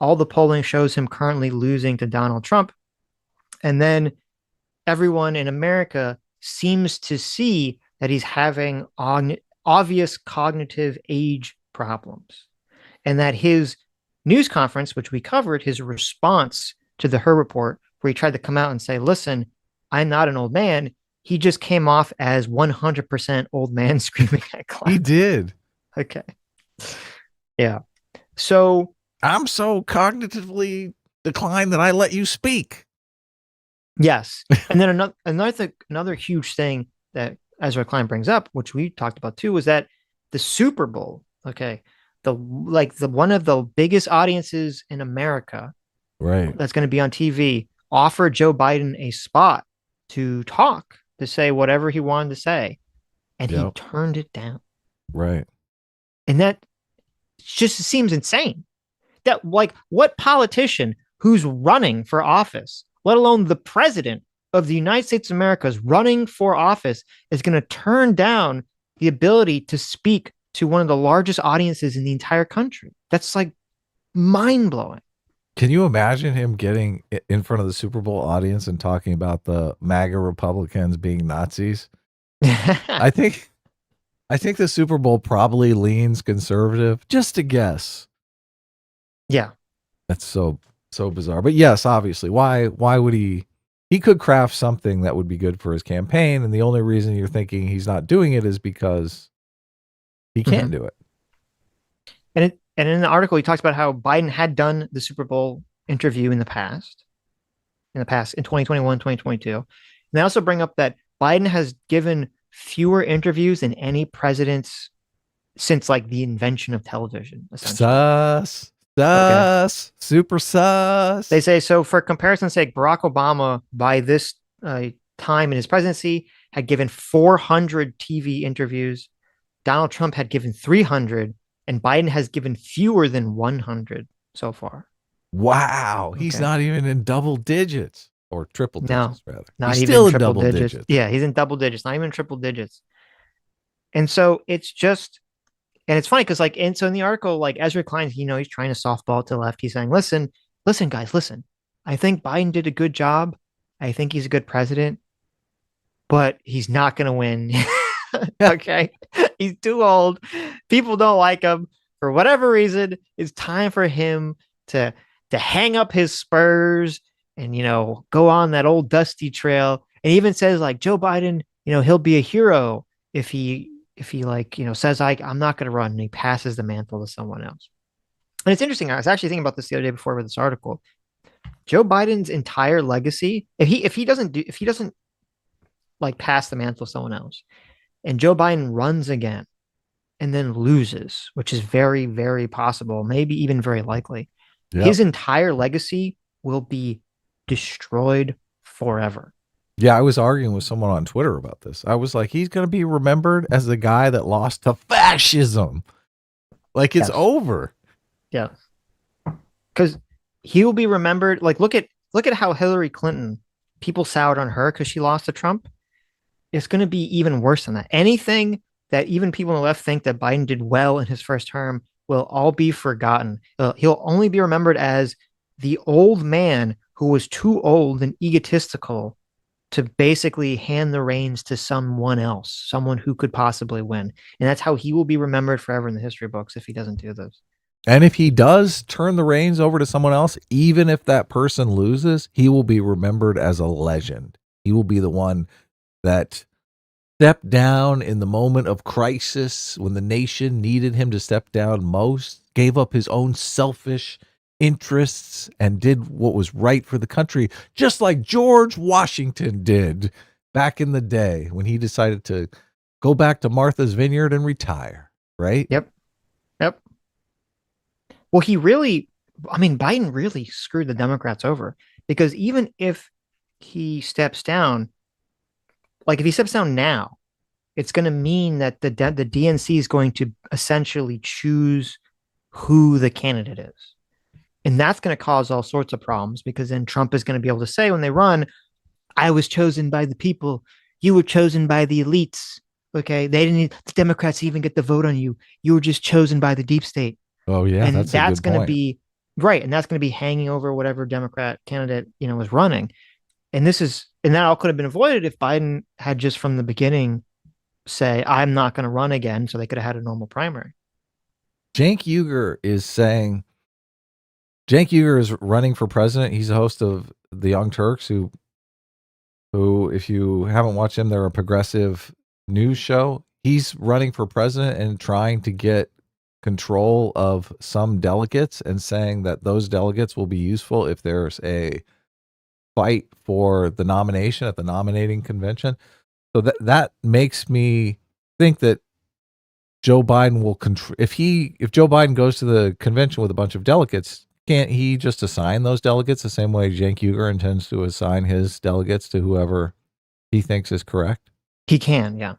All the polling shows him currently losing to Donald Trump, and then everyone in America seems to see that he's having obvious cognitive age problems, and that his news conference, which we covered, his response to the Her report, where he tried to come out and say, listen, I'm not an old man. He just came off as 100% old man screaming at clouds. He did. Okay. Yeah. So I'm so cognitively declined that I let you speak. yes. And then another huge thing that Ezra Klein brings up, which we talked about too, was that the Super Bowl, okay, the one of the biggest audiences in America, right, that's going to be on TV, offered Joe Biden a spot to talk, to say whatever he wanted to say, and he turned it down. Right. And that just seems insane. That, like, what politician who's running for office, let alone the president of the United States of America, is running for office, is going to turn down the ability to speak to one of the largest audiences in the entire country? That's like mind-blowing. Can you imagine him getting in front of the Super Bowl audience and talking about the MAGA Republicans being Nazis? I think the Super Bowl probably leans conservative, just a guess. Yeah. That's so bizarre. But yes, obviously, why would he could craft something that would be good for his campaign, and the only reason you're thinking he's not doing it is because he can't do it. And in the article, he talks about how Biden had done the Super Bowl interview in 2021, 2022. And they also bring up that Biden has given fewer interviews than any president since like the invention of television. Sus. Super sus. They say, so for comparison's sake, Barack Obama, by this time in his presidency, had given 400 TV interviews. Donald Trump had given 300. And Biden has given fewer than 100 so far. Wow. He's not even in double digits, or triple digits, rather. Not he's even still in triple double digits. Yeah, he's in double digits, not even triple digits. And so it's just, and it's funny because so in the article, like Ezra Klein, he's trying to softball to the left. He's saying, listen, guys, listen. I think Biden did a good job. I think he's a good president, but he's not going to win. Okay. He's too old. People don't like him for whatever reason. It's time for him to to hang up his spurs and go on that old dusty trail. And even says like Joe Biden, he'll be a hero if he like says I'm not going to run, and he passes the mantle to someone else. And it's interesting. I was actually thinking about this the other day before I read this article. Joe Biden's entire legacy, if he doesn't like pass the mantle to someone else, and Joe Biden runs again and then loses, which is very, very possible, maybe even very likely, his entire legacy will be destroyed forever. Yeah, I was arguing with someone on Twitter about this. I was like, he's going to be remembered as the guy that lost to fascism. Like, it's over. Yeah. Because he will be remembered. Like, look at how Hillary Clinton, people soured on her because she lost to Trump. It's going to be even worse than that. Anything that even people on the left think that Biden did well in his first term will all be forgotten. He'll only be remembered as the old man who was too old and egotistical to basically hand the reins to someone else, someone who could possibly win. And that's how he will be remembered forever in the history books if he doesn't do this. And if he does turn the reins over to someone else, even if that person loses, he will be remembered as a legend. He will be the one that stepped down in the moment of crisis when the nation needed him to step down most, gave up his own selfish interests and did what was right for the country, just like George Washington did back in the day when he decided to go back to Martha's Vineyard and retire, right? Yep. Well, Biden really screwed the Democrats over, because even if he steps down, like if he steps down now, it's going to mean that the DNC is going to essentially choose who the candidate is. And that's going to cause all sorts of problems, because then Trump is going to be able to say when they run, I was chosen by the people. You were chosen by the elites. Okay. The Democrats even get the vote on you. You were just chosen by the deep state. Oh, yeah. And that's going to be right. And that's going to be hanging over whatever Democrat candidate, was running. And that all could have been avoided if Biden had just from the beginning say, I'm not going to run again. So they could have had a normal primary. Cenk Uygur is running for president. He's a host of the Young Turks, who, if you haven't watched him, they're a progressive news show. He's running for president and trying to get control of some delegates and saying that those delegates will be useful if there's a fight for the nomination at the nominating convention. So that makes me think that Joe Biden will control. If Joe Biden goes to the convention with a bunch of delegates, can't he just assign those delegates the same way Cenk Uygur intends to assign his delegates to whoever he thinks is correct? He can, yeah.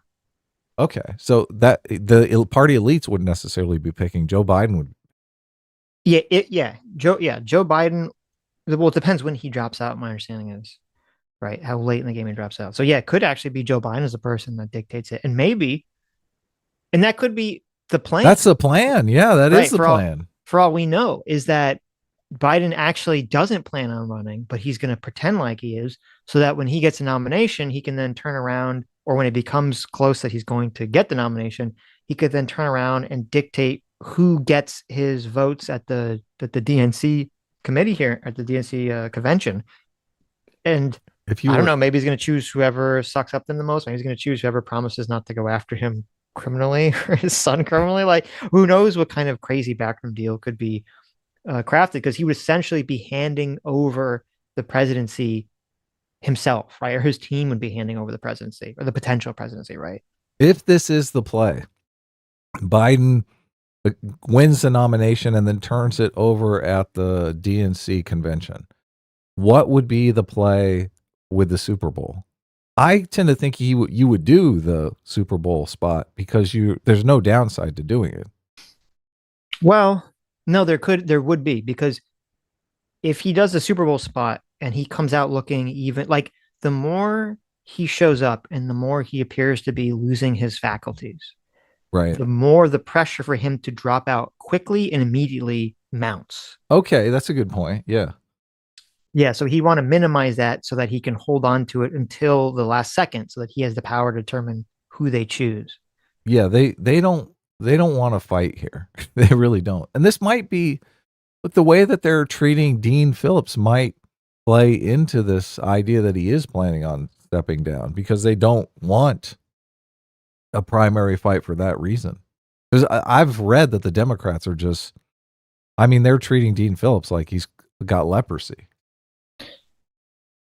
Okay, so that the party elites wouldn't necessarily be picking. Joe Biden would. Joe Biden. Well, it depends when he drops out. My understanding is, right, how late in the game he drops out. So yeah, it could actually be Joe Biden as the person that dictates it, and that could be the plan. That's the plan. Yeah, that is the plan. For all we know, is that Biden actually doesn't plan on running, but he's going to pretend like he is, so that when he gets a nomination, he can then turn around, or when it becomes close that he's going to get the nomination, he could then turn around and dictate who gets his votes at the DNC committee here at the DNC convention. And I don't know, maybe he's going to choose whoever sucks up them the most. Maybe he's going to choose whoever promises not to go after him criminally or his son criminally. Like, who knows what kind of crazy backroom deal could be crafted, because he would essentially be handing over the presidency himself, right? Or his team would be handing over the presidency, or the potential presidency, right? If this is the play, Biden wins the nomination and then turns it over at the DNC convention, what would be the play with the Super Bowl? I tend to think you would do the Super Bowl spot, because there's no downside to doing it. Well, no, there would be, because if he does the Super Bowl spot and he comes out looking even, like, the more he shows up and the more he appears to be losing his faculties, right, the more the pressure for him to drop out quickly and immediately mounts. Okay, that's a good point. Yeah. So he want to minimize that so that he can hold on to it until the last second, so that he has the power to determine who they choose. Yeah, they don't want to fight here. They really don't. And this might be But the way that they're treating Dean Phillips might play into this idea that he is planning on stepping down because they don't want a primary fight for that reason. Because I've read that the Democrats are just, I mean, they're treating Dean Phillips like he's got leprosy.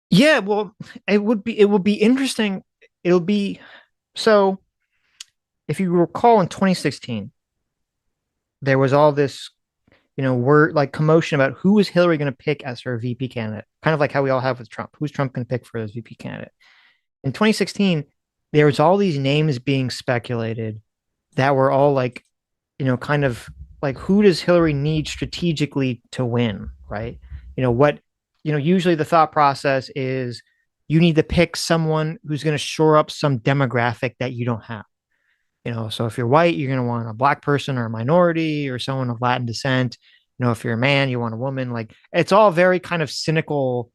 Yeah, well, it would be interesting. It'll be so if you recall in 2016, there was all this, word like commotion about who is Hillary going to pick as her VP candidate, kind of like how we all have with Trump. Who's Trump going to pick for his VP candidate? In 2016, there was all these names being speculated that were all like, kind of like who does Hillary need strategically to win, right? What, usually the thought process is you need to pick someone who's going to shore up some demographic that you don't have. So if you're white, you're going to want a black person or a minority or someone of Latin descent. If you're a man, you want a woman. Like it's all very kind of cynical.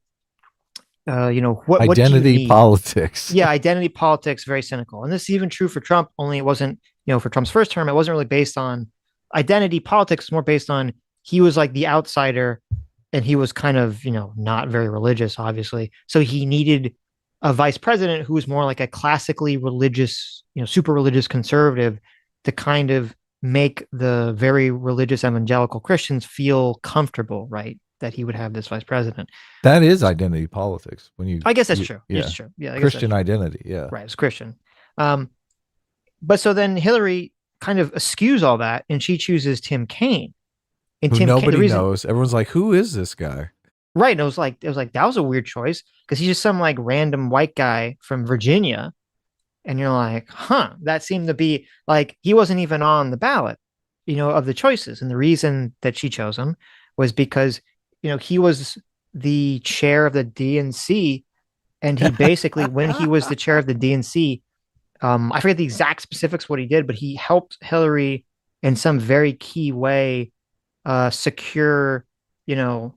What do you Identity need? politics. Yeah, identity politics, very cynical. And this is even true for Trump, only it wasn't, for Trump's first term, it wasn't really based on identity politics, more based on he was like the outsider and he was kind of, not very religious, obviously. So he needed a vice president who was more like a classically religious, super religious conservative to kind of make the very religious evangelical Christians feel comfortable, right? That he would have this vice president. That is identity politics. I guess that's true. Yeah. It's true. Yeah. Christian identity. Yeah. Right. It's Christian. But so then Hillary kind of eschews all that and she chooses Tim Kaine. And Who Tim nobody knows. Everyone's like, who is this guy? Right. And it was like that was a weird choice because he's just some like random white guy from Virginia. And you're like, huh, that seemed to be like he wasn't even on the ballot, of the choices. And the reason that she chose him was because, he was the chair of the DNC. And he basically, when he was the chair of the DNC, I forget the exact specifics what he did, but he helped Hillary in some very key way secure, the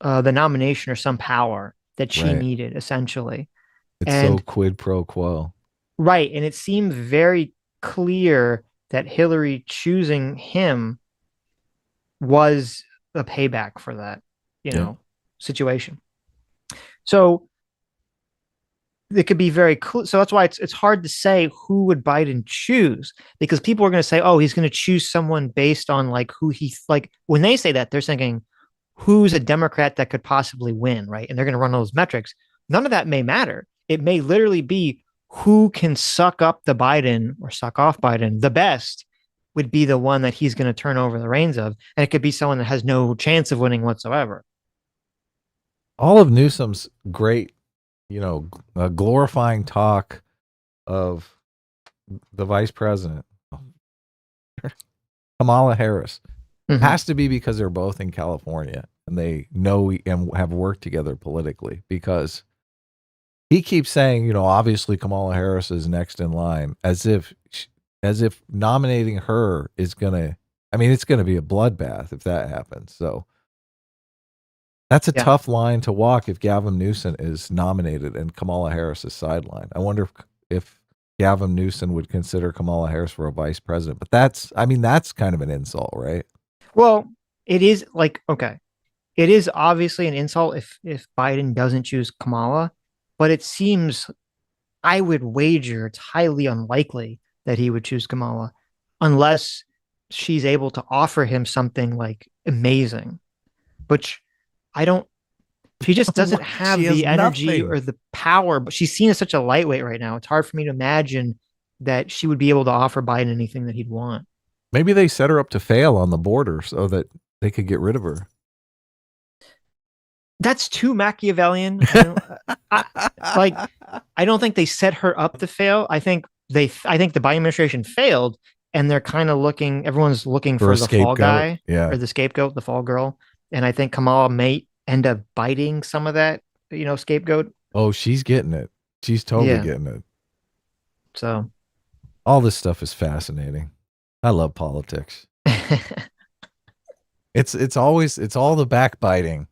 nomination or some power that she needed, essentially. It's so quid pro quo. Right. And it seemed very clear that Hillary choosing him was a payback for that, situation. So it could be very clear. So that's why it's hard to say who would Biden choose because people are going to say, oh, he's going to choose someone based on like who he like. When they say that, they're thinking who's a Democrat that could possibly win, right? And they're going to run those metrics. None of that may matter. It may literally be who can suck up the Biden or suck off Biden the best would be the one that he's going to turn over the reins of. And it could be someone that has no chance of winning whatsoever. All of Newsom's great, glorifying talk of the vice president, Kamala Harris, has to be because they're both in California and they know and have worked together politically because he keeps saying, obviously Kamala Harris is next in line as if nominating her is going to, it's going to be a bloodbath if that happens. So that's a tough line to walk if Gavin Newsom is nominated and Kamala Harris is sidelined. I wonder if Gavin Newsom would consider Kamala Harris for a vice president, but that's kind of an insult, right? Well, it is like, okay, it is obviously an insult if Biden doesn't choose Kamala, but it seems, I would wager it's highly unlikely that he would choose Kamala unless she's able to offer him something like amazing, which she just doesn't have the energy or the power, but she's seen as such a lightweight right now. It's hard for me to imagine that she would be able to offer Biden anything that he'd want. Maybe they set her up to fail on the border so that they could get rid of her. That's too Machiavellian. I don't think they set her up to fail. I think the Biden administration failed and they're kind of everyone's looking for the fall guy or the scapegoat, the fall girl. And I think Kamala may end up biting some of that, scapegoat. Oh, she's getting it. She's totally getting it. So all this stuff is fascinating. I love politics. It's all the backbiting.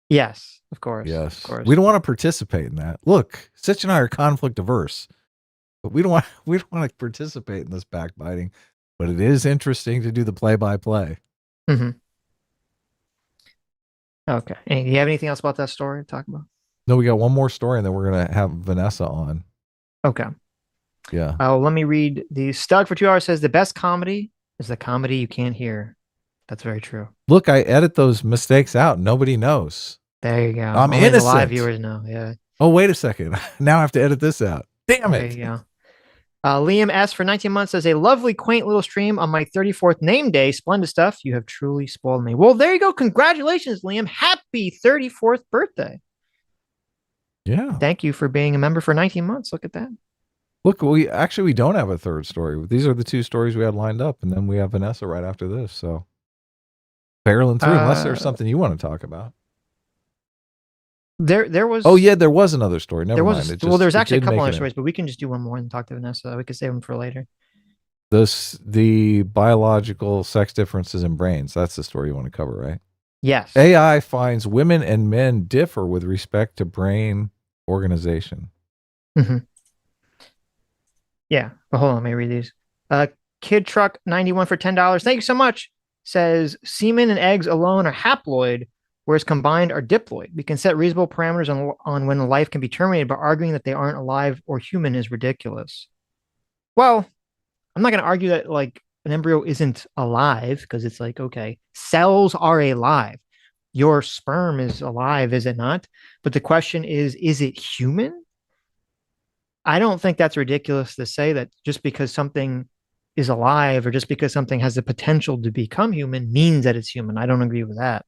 Yes, of course. Yes. Of course. We don't want to participate in that. Look, Sitch and I are conflict averse, but we don't want to participate in this backbiting. But it is interesting to do the play-by-play. Mm-hmm. Okay. And do you have anything else about that story to talk about? No, we got one more story, and then we're gonna have Vanessa on. Okay. Yeah. Let me read the Stug for 2 hours says the best comedy is the comedy you can't hear. That's very true. Look, I edit those mistakes out. Nobody knows. There you go. I'm Only the live innocent. viewers know. Yeah. Oh, wait a second. Now I have to edit this out. Damn There it. you go. Liam S. for 19 months says a lovely, quaint little stream on my 34th name day. Splendid stuff. You have truly spoiled me. Well, there you go. Congratulations, Liam. Happy 34th birthday. Yeah. Thank you for being a member for 19 months. Look at that. Look, we don't have a third story. These are the two stories we had lined up, and then we have Vanessa right after this. So barreling through, unless there's something you want to talk about. There was. Oh yeah, there was another story. Never mind. There's actually a couple other stories, but we can just do one more and talk to Vanessa. We could save them for later. The biological sex differences in brains. That's the story you want to cover, right? Yes. AI finds women and men differ with respect to brain organization. Mm-hmm. Yeah, but hold on, let me read these. Kid Truck 91 for $10. Thank you so much. Says semen and eggs alone are haploid, whereas combined are diploid. We can set reasonable parameters on when a life can be terminated, but arguing that they aren't alive or human is ridiculous. Well, I'm not going to argue that like an embryo isn't alive because it's like, okay, cells are alive. Your sperm is alive, is it not? But the question is it human? I don't think that's ridiculous to say that just because something is alive or just because something has the potential to become human means that it's human. I don't agree with that.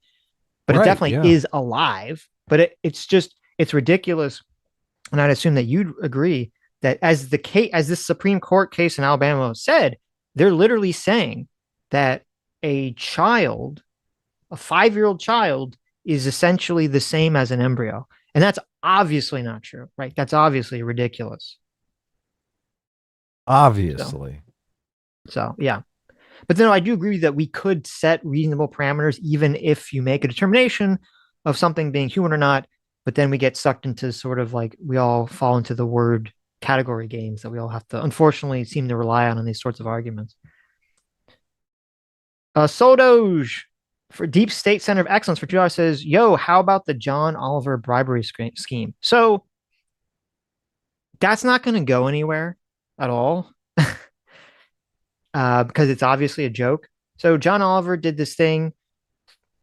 But it definitely is alive. But it's ridiculous. And I'd assume that you'd agree that as this Supreme Court case in Alabama said, they're literally saying that a 5-year-old child is essentially the same as an embryo. And that's obviously not true, right? That's obviously ridiculous. Obviously. So yeah. But then I do agree that we could set reasonable parameters, even if you make a determination of something being human or not. But then we get sucked into sort of like we all fall into the word category games that we all have to unfortunately seem to rely on these sorts of arguments. Sodoge for Deep State Center of Excellence for $2 says, yo, how about the John Oliver bribery scheme? So that's not going to go anywhere at all because it's obviously a joke. So John Oliver did this thing.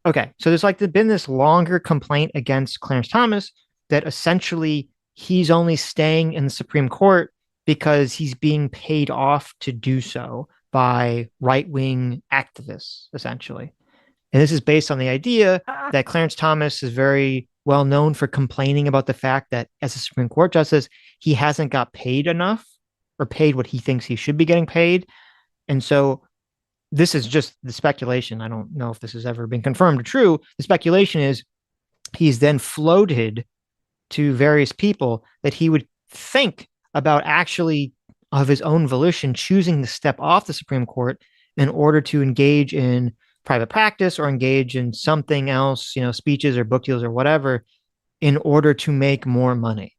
Okay, so there's like been this longer complaint against Clarence Thomas that essentially he's only staying in the Supreme Court because he's being paid off to do so by right-wing activists, essentially. And this is based on the idea that Clarence Thomas is very well known for complaining about the fact that as a Supreme Court justice, he hasn't got paid enough or paid what he thinks he should be getting paid. And so this is just the speculation. I don't know if this has ever been confirmed or true. The speculation is he's then floated to various people that he would think about actually of his own volition choosing to step off the Supreme Court in order to engage in private practice or engage in something else, speeches or book deals or whatever, in order to make more money.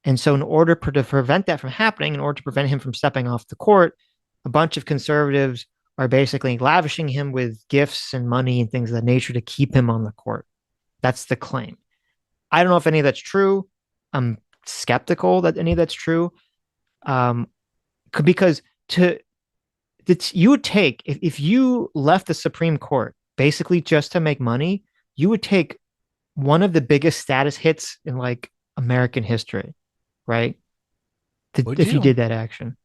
And so in order to prevent that from happening, in order to prevent him from stepping off the court, a bunch of conservatives are basically lavishing him with gifts and money and things of that nature to keep him on the court. That's the claim. I don't know if any of that's true. I'm skeptical that any of that's true. Because you would take, if you left the Supreme Court basically just to make money, you would take one of the biggest status hits in like American history, right? If you did that action.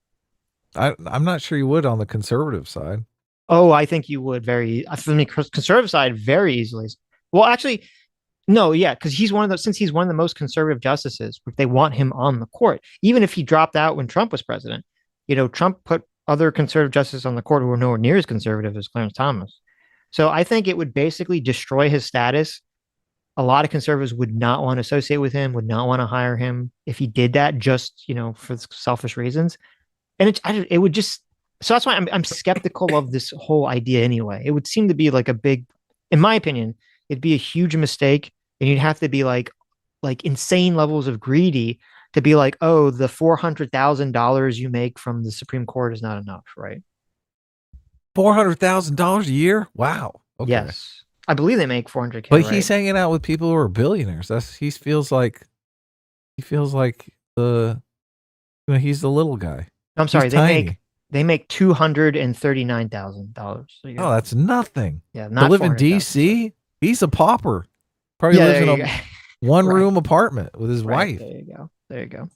I'm not sure you would on the conservative side. Oh, I think you would from the conservative side very easily. Well, actually, no, yeah, because since he's one of the most conservative justices, they want him on the court. Even if he dropped out when Trump was president, Trump put other conservative justices on the court who were nowhere near as conservative as Clarence Thomas. So I think it would basically destroy his status. A lot of conservatives would not want to associate with him, would not want to hire him if he did that just, for selfish reasons. And it would just, so that's why I'm skeptical of this whole idea anyway. It would seem to be like in my opinion, it'd be a huge mistake. And you'd have to be like insane levels of greedy to be like, oh, the $400,000 you make from the Supreme Court is not enough, right? $400,000 a year? Wow. Okay. Yes. I believe they make 400K, But right? he's hanging out with people who are billionaires. He feels like he's the little guy. I'm He's sorry, tiny. they make $239,000 a Oh, year. that's nothing. Yeah, To not live in 400,000. Sorry. DC, he's a pauper. Probably Yeah, lives there in you a go. one Right, room apartment with his right. wife. There you go. There you go.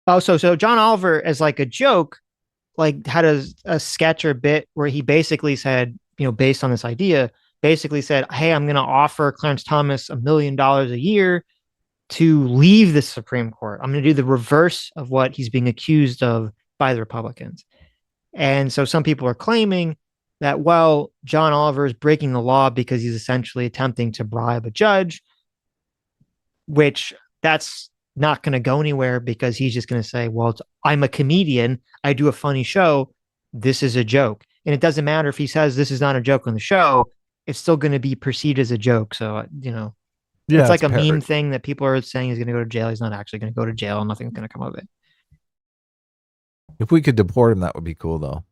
Oh, so John Oliver, as like a joke, like had a sketch or bit where he basically said, based on this idea, basically said, "Hey, I'm going to offer Clarence Thomas $1 million a year to leave the Supreme Court. I'm going to do the reverse of what he's being accused of by the Republicans." And so some people are claiming that, well, John Oliver is breaking the law because he's essentially attempting to bribe a judge, which that's not going to go anywhere because he's just going to say, well, I'm a comedian. I do a funny show. This is a joke. And it doesn't matter if he says this is not a joke on the show, it's still going to be perceived as a joke. So, it's Yeah, it's like a parrot. meme thing that people are saying he's going to go to jail. He's not actually going to go to jail. Nothing's going to come of it. If we could deport him, that would be cool, though.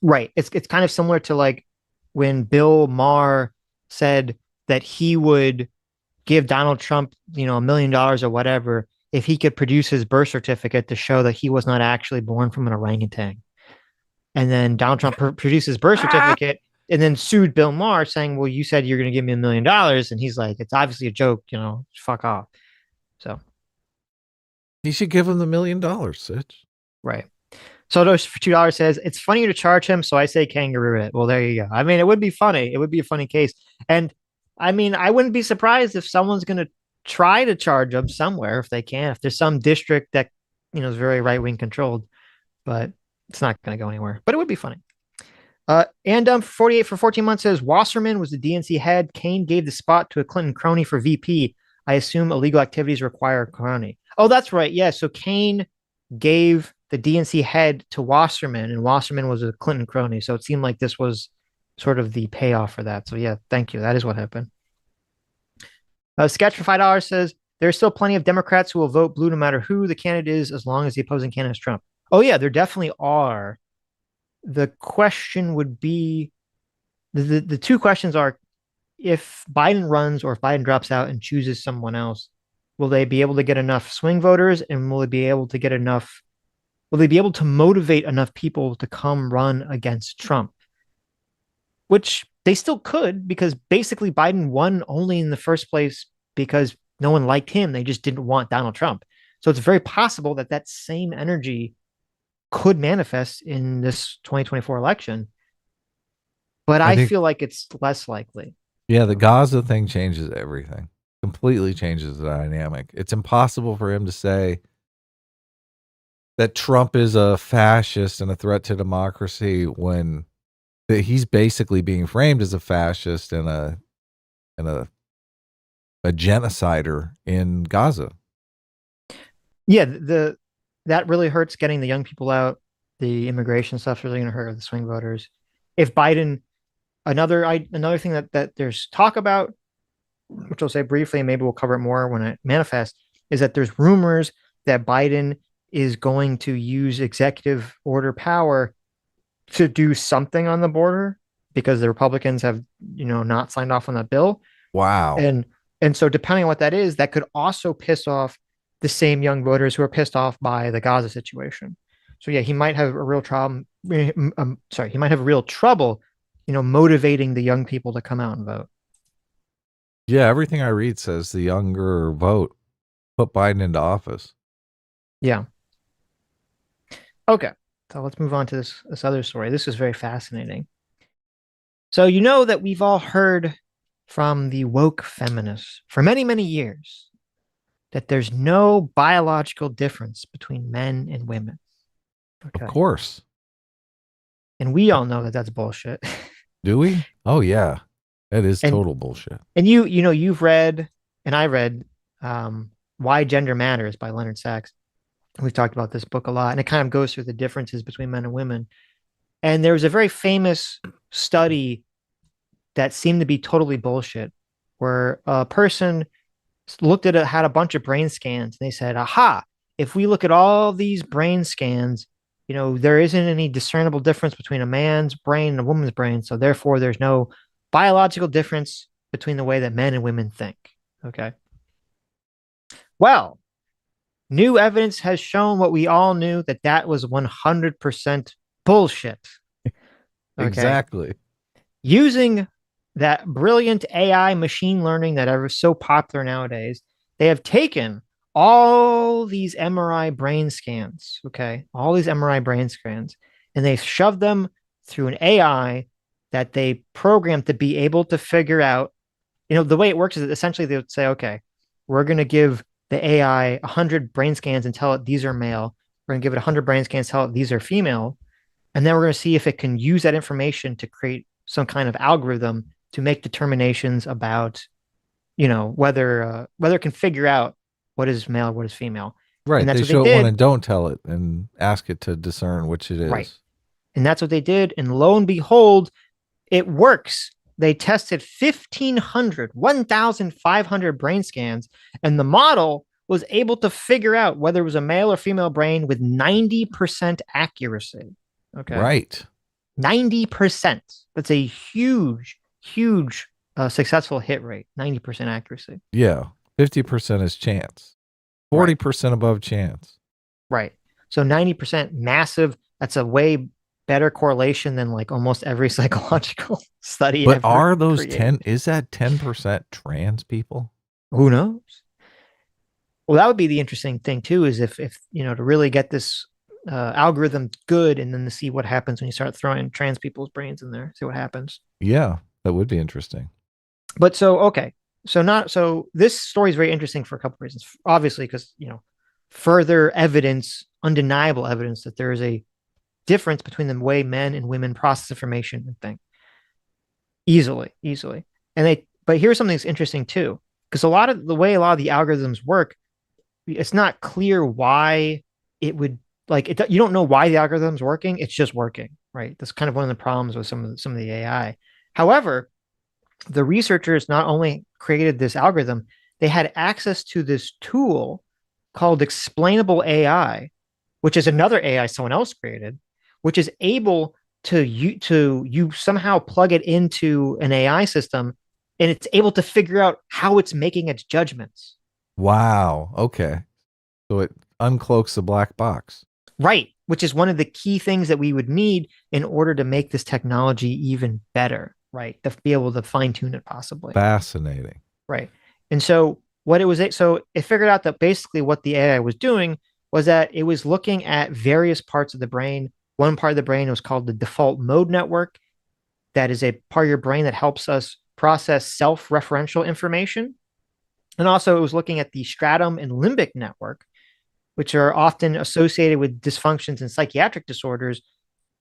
Right. It's kind of similar to like when Bill Maher said that he would give Donald Trump, $1 million or whatever if he could produce his birth certificate to show that he was not actually born from an orangutan. And then Donald Trump produced his birth certificate and then sued Bill Maher saying, well, you said you're going to give me $1 million. And he's like, it's obviously a joke, fuck off. So, He should give him the $1 million, Sitch. right. So those for $2 says it's funnier to charge him, so I say kangaroo it. Well, there you go. I mean, it would be funny. It would be a funny case, and I mean, I wouldn't be surprised if someone's going to try to charge him somewhere if they can. If there's some district that is very right wing controlled, but it's not going to go anywhere. But it would be funny. And 48 for 14 months says Wasserman was the DNC head. Kane gave the spot to a Clinton crony for VP. I assume illegal activities require a crony. Oh, that's right. Yeah. So Kane gave the DNC head to Wasserman, and Wasserman was a Clinton crony. So it seemed like this was sort of the payoff for that. So yeah, thank you. That is what happened. Sketch for $5 says there's still plenty of Democrats who will vote blue no matter who the candidate is, as long as the opposing candidate is Trump. Oh yeah, there definitely are. The question would be the two questions are if Biden runs or if Biden drops out and chooses someone else, will they be able to get enough swing voters, and will they be able to get enough? Will they be able to motivate enough people to come run against Trump? Which they still could, because basically Biden won only in the first place because no one liked him. They just didn't want Donald Trump. So it's very possible that that same energy could manifest in this 2024 election. But I I think, feel like it's less likely. yeah, the Gaza thing changes everything. Completely changes the dynamic. It's impossible for him to say that Trump is a fascist and a threat to democracy when he's basically being framed as a fascist and a genocider in Gaza. Yeah, that really hurts getting the young people out. The immigration stuff's really going to hurt the swing voters. If Biden, another thing that there's talk about, which I'll say briefly, and maybe we'll cover it more when it manifests, is that there's rumors that Biden is going to use executive order power to do something on the border because the Republicans have, not signed off on that bill. Wow. And so depending on what that is, that could also piss off the same young voters who are pissed off by the Gaza situation. So yeah, he might have a real problem. He might have real trouble, motivating the young people to come out and vote. Yeah, everything I read says the younger vote put Biden into office. Yeah. Okay. So let's move on to this other story. This is very fascinating. So you know that we've all heard from the woke feminists for many, many years that there's no biological difference between men and women. Okay. Of course. And we all know that that's bullshit. Do we? Oh yeah. That is total bullshit. And you've read, and I read Why Gender Matters by Leonard Sachs. We've talked about this book a lot, and it kind of goes through the differences between men and women. And there was a very famous study that seemed to be totally bullshit, where a person had a bunch of brain scans, and they said, aha, if we look at all these brain scans there isn't any discernible difference between a man's brain and a woman's brain. So therefore, there's no biological difference between the way that men and women think. Okay. Well, new evidence has shown what we all knew, that was 100% bullshit. Okay. Exactly. Using that brilliant AI machine learning that is so popular nowadays, they have taken all these MRI brain scans, okay, all these MRI brain scans, and they've shoved them through an AI that they programmed to be able to figure out, the way it works is that essentially they would say, okay, we're going to give the AI 100 brain scans and tell it these are male. We're going to give it 100 brain scans, tell it these are female. And then we're going to see if it can use that information to create some kind of algorithm to make determinations about, whether it can figure out what is male, what is female. Right. And that's They what they show it one did. and don't tell it and ask it to discern which it is. Right. And that's what they did. And lo and behold, it works. They tested 1,500 brain scans, and the model was able to figure out whether it was a male or female brain with 90% accuracy. Okay. Right. 90%. That's a huge, huge successful hit rate. 90% accuracy. Yeah. 50% is chance. 40% above chance. Right. So 90% massive. That's a way better correlation than like almost every psychological study. But are those created. is that 10% trans people? Who knows? Well, that would be the interesting thing too, is if to really get this algorithm good, and then to see what happens when you start throwing trans people's brains in there, see what happens. Yeah, that would be interesting. But so this story is very interesting for a couple of reasons. Obviously, because further evidence, undeniable evidence that there is a difference between the way men and women process information and think. Easily. But here's something that's interesting too, because a lot of the algorithms work, it's not clear why it would you don't know why the algorithm's working. It's just working, right? That's kind of one of the problems with some of the AI. However, the researchers not only created this algorithm, they had access to this tool called explainable AI, which is another AI someone else created, which is able you somehow plug it into an AI system, and it's able to figure out how it's making its judgments. Wow. Okay. So it uncloaks the black box. Right. Which is one of the key things that we would need in order to make this technology even better, right? To be able to fine tune it possibly. Fascinating. Right. And so it figured out that basically what the AI was doing was that it was looking at various parts of the brain. One part of the brain was called the default mode network. That is a part of your brain that helps us process self-referential information. And also it was looking at the stratum and limbic network, which are often associated with dysfunctions and psychiatric disorders,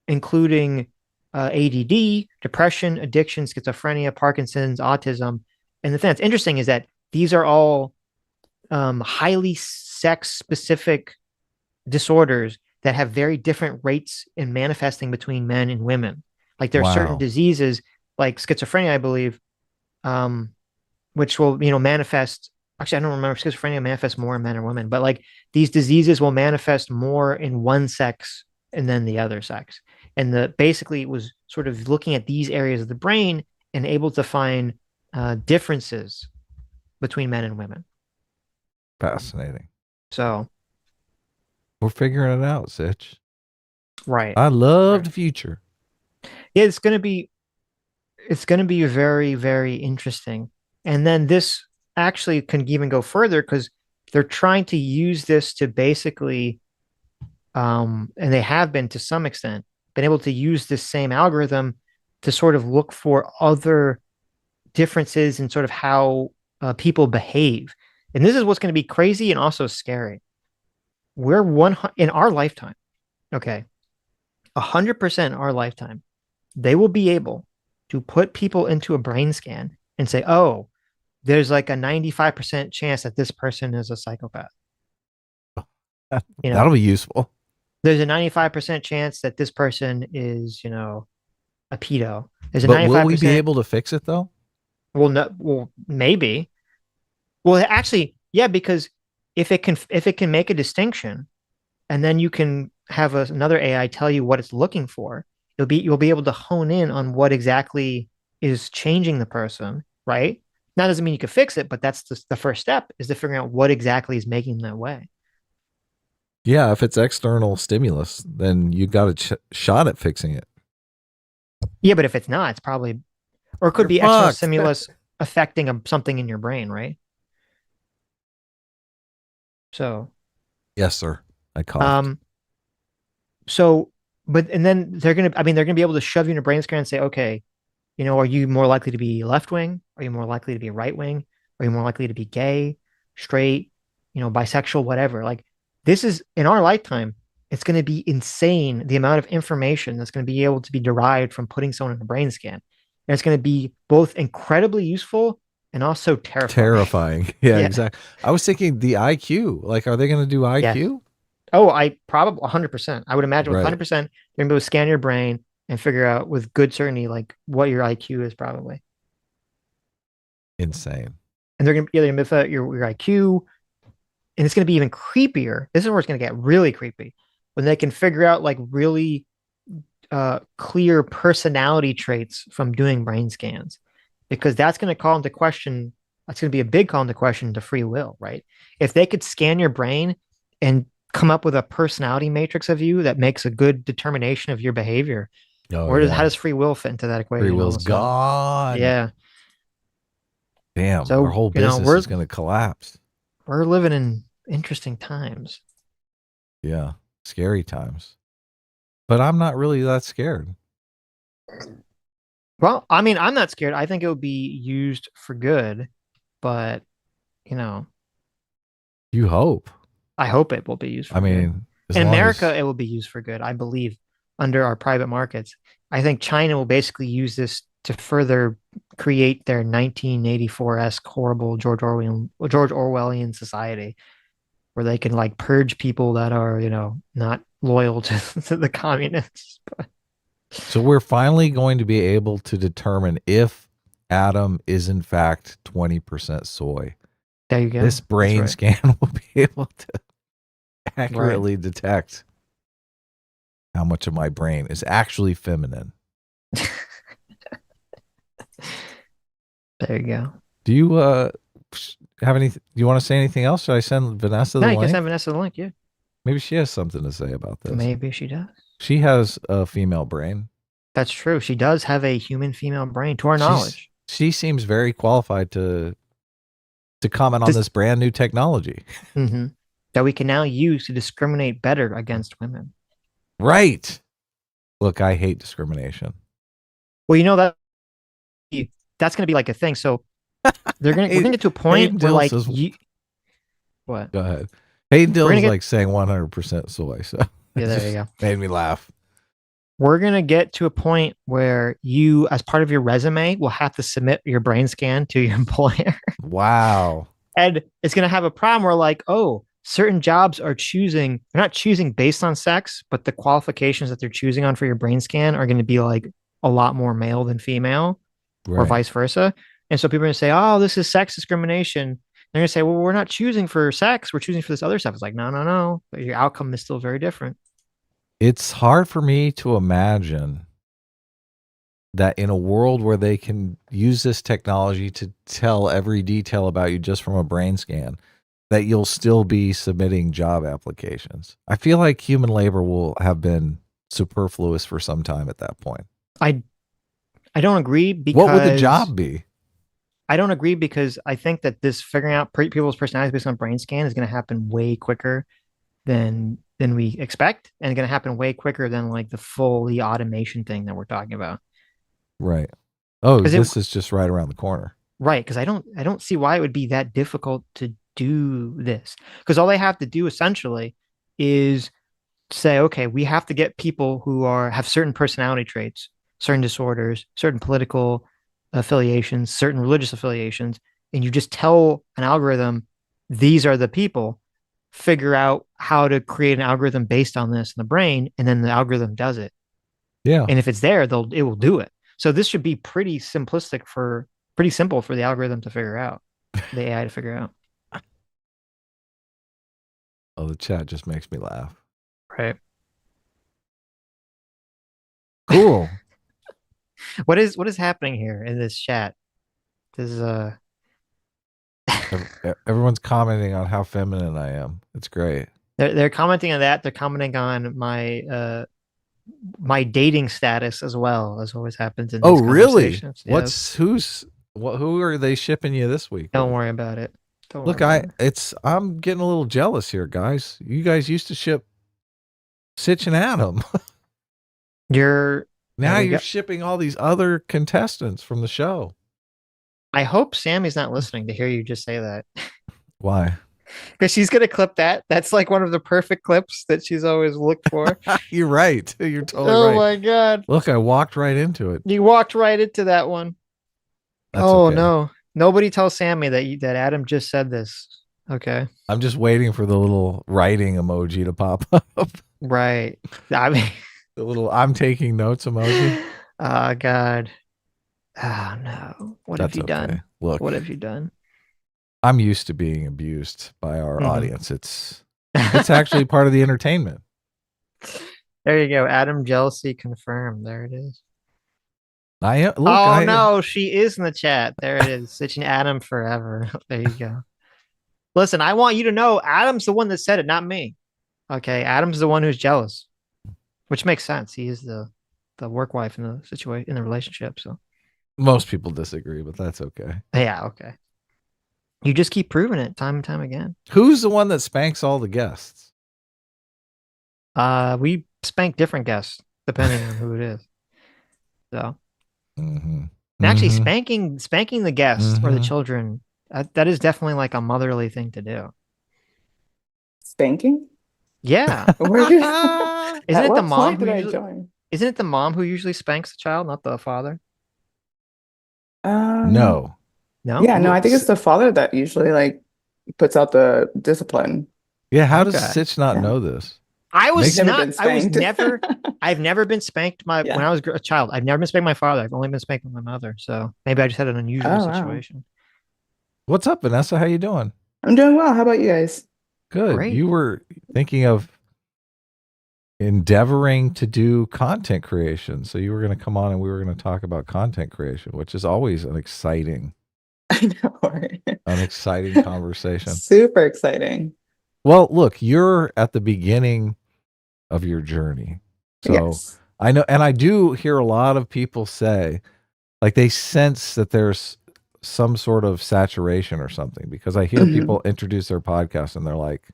including ADD, depression, addiction, schizophrenia, Parkinson's, autism. And the thing that's interesting is that these are all highly sex-specific disorders that have very different rates in manifesting between men and women. Like there are certain diseases, like schizophrenia, I believe, which will manifest. Actually, I don't remember if schizophrenia manifests more in men or women, but like these diseases will manifest more in one sex and then the other sex. And basically it was sort of looking at these areas of the brain and able to find differences between men and women. Fascinating. So we're figuring it out, Sitch. Right. I love the future. Yeah, it's gonna be very, very interesting. And then this actually can even go further, because they're trying to use this to basically and they have been to some extent been able to use this same algorithm to sort of look for other differences in sort of how people behave. And this is what's going to be crazy and also scary. In our lifetime, okay, 100% in our lifetime, they will be able to put people into a brain scan and say, oh, there's like a 95% chance that this person is a psychopath. That'll be useful. There's a 95% chance that this person is, a pedo. There's a but 95%. Will we be able to fix it though? Well, no. Well, maybe. Well, actually, yeah, because if it can make a distinction, and then you can have another AI tell you what it's looking for, you'll be able to hone in on what exactly is changing the person, right? That doesn't mean you can fix it, but that's the first step is to figuring out what exactly is making them that way. Yeah, if it's external stimulus, then you got a shot at fixing it. Yeah, but if it's not, it's probably, or it could You're be external fucked. stimulus affecting something in your brain, right? So, Yes, sir. I coughed. um, so, but and then they're gonna be able to shove you in a brain scan and say, okay, are you more likely to be left wing? Are you more likely to be right wing? Are you more likely to be gay, straight, bisexual, whatever? Like this is in our lifetime, it's going to be insane the amount of information that's going to be able to be derived from putting someone in a brain scan. And it's going to be both incredibly useful and also terrifying. Terrifying. Yeah, Yeah. exactly. I was thinking the IQ. Like, are they going to do Yes. IQ? Oh, I probably 100%. I would imagine with Right. 100%, they're going to be able to scan your brain and figure out with good certainty like what your IQ is probably. Insane. And they're gonna miss your IQ, and it's gonna be even creepier. This is where it's gonna get really creepy when they can figure out like really clear personality traits from doing brain scans, because that's gonna call into question. That's gonna be a big call into question to free will, right? If they could scan your brain and come up with a personality matrix of you that makes a good determination of your behavior, Oh, how yeah. does free will fit into that Free equation all of will's a sudden? gone. Yeah. Damn. Our So, whole business is going to collapse. we're living in interesting times. Yeah. Scary times. But I'm not really that scared. Well, I mean, I'm not scared. I think it would be used for good, but you know, You hope. I hope it will be used I for good. mean, as In long America, as. it will be used for good, I believe, under our private markets. I think China will basically use this to further create their 1984-esque horrible George Orwellian society where they can like purge people that are, not loyal to, to the communists. So we're finally going to be able to determine if Adam is in fact 20% soy. There you go. This That's brain right. scan will be able to Right. accurately detect how much of my brain is actually feminine. There you go. Do you have any? Do you want to say anything else? Should I send Vanessa the No, you can link? send Vanessa the link. Yeah. Maybe she has something to say about this. Maybe she does. She has a female brain. That's true. She does have a human female brain, to our She's knowledge. she seems very qualified to comment on This, this brand new technology. mm-hmm, that we can now use to discriminate better against women. Right. Look, I hate discrimination. Well, that's going to be like a thing. So we're going to get to a Hayden point where Dill like says, what? go ahead. Hayden We're Dill going is to get, like saying 100% soy. So yeah, it there you just go. made me laugh. We're going to get to a point where you, as part of your resume, will have to submit your brain scan to your employer. Wow. And it's going to have a problem where like, oh, certain jobs they're not choosing based on sex, but the qualifications that they're choosing on for your brain scan are going to be like a lot more male than female or Right. vice versa. And so people are going to say, oh, this is sex discrimination. They're going to say, well, we're not choosing for sex. We're choosing for this other stuff. It's like, no, no, no. But your outcome is still very different. It's hard for me to imagine that in a world where they can use this technology to tell every detail about you just from a brain scan, that you'll still be submitting job applications. I feel like human labor will have been superfluous for some time at that point. I I don't agree What would the because job be? I don't agree because I think that this figuring out people's personalities based on brain scan is going to happen way quicker than we expect, and going to happen way quicker than like the fully automation thing that we're talking about. Right. Oh, Because it this is just right around the corner. right, because I don't see why it would be that difficult to do this. Because all they have to do essentially is say, okay, we have to get people who have certain personality traits, certain disorders, certain political affiliations, certain religious affiliations, and you just tell an algorithm these are the people, figure out how to create an algorithm based on this in the brain, and then the algorithm does it. Yeah. And if it's there, it will do it. So this should be pretty simple for the algorithm to figure out, the AI to figure out. Oh, the chat just makes me laugh. Right. Cool. What is happening here in this chat? This is Everyone's commenting on how feminine I am. It's great. they're commenting on that. They're commenting on my dating status as well, as always happens in Oh, these really? conversations. Yes. Who are they shipping you this week? Don't worry about it. Don't Look, worry about I'm getting a little jealous here, guys. You guys used to ship Sitch and Adam. it. Now There you you're go. shipping all these other contestants from the show. I hope Sammy's not listening to hear you just say that. Why? Because she's gonna clip that. That's like one of the perfect clips that she's always looked for. You're right. You're totally Oh right. my god. Look, I walked right into it. You walked right into that one. That's Oh okay. no. Nobody tell Sammy that Adam just said this. Okay. I'm just waiting for the little writing emoji to pop up. Right. I mean, The little I'm taking notes emoji. oh god. Oh no. What have That's you okay. done? Look, What have you done? I'm used to being abused by our Mhm. audience. It's actually part of the entertainment. There you go. Adam jealousy confirmed. There it is. I No, she is in the chat. There it is. Sitching Adam forever. There you go. Listen, I want you to know Adam's the one that said it, not me. Okay, Adam's the one who's jealous, which makes sense. He is the work wife in the situation in the relationship. So most people disagree, but that's okay. yeah, okay. You just keep proving it time and time again. Who's the one that spanks all the guests? We spank different guests depending on who it is. So Mm-hmm. and actually, Mm-hmm. spanking the guests or the Mhm. children, that is definitely like a motherly thing to do. Spanking? Yeah. Where did, Isn't at it the what mom point who did I usually join? isn't it the mom who usually spanks the child, not the father? No. No? Yeah, no, I Look, think it's the father that usually like puts out the discipline. Yeah, how does Okay. Sitch not Yeah. know this? I was Never not been I was spanked. never I've never been spanked when Yeah. I was a child. I've never been spanked by my father. I've only been spanked by my mother. So maybe I just had an unusual Oh, wow. situation. What's up, Vanessa? How you doing? I'm doing well. How about you guys? Good. Great. You were thinking of endeavoring to do content creation. So you were going to come on and we were going to talk about content creation, which is always an exciting I know, right? conversation. Super exciting. Well, look, you're at the beginning of your journey. So Yes. I know, and I do hear a lot of people say, like they sense that there's some sort of saturation or something, because I hear Mhm. people introduce their podcast and they're like,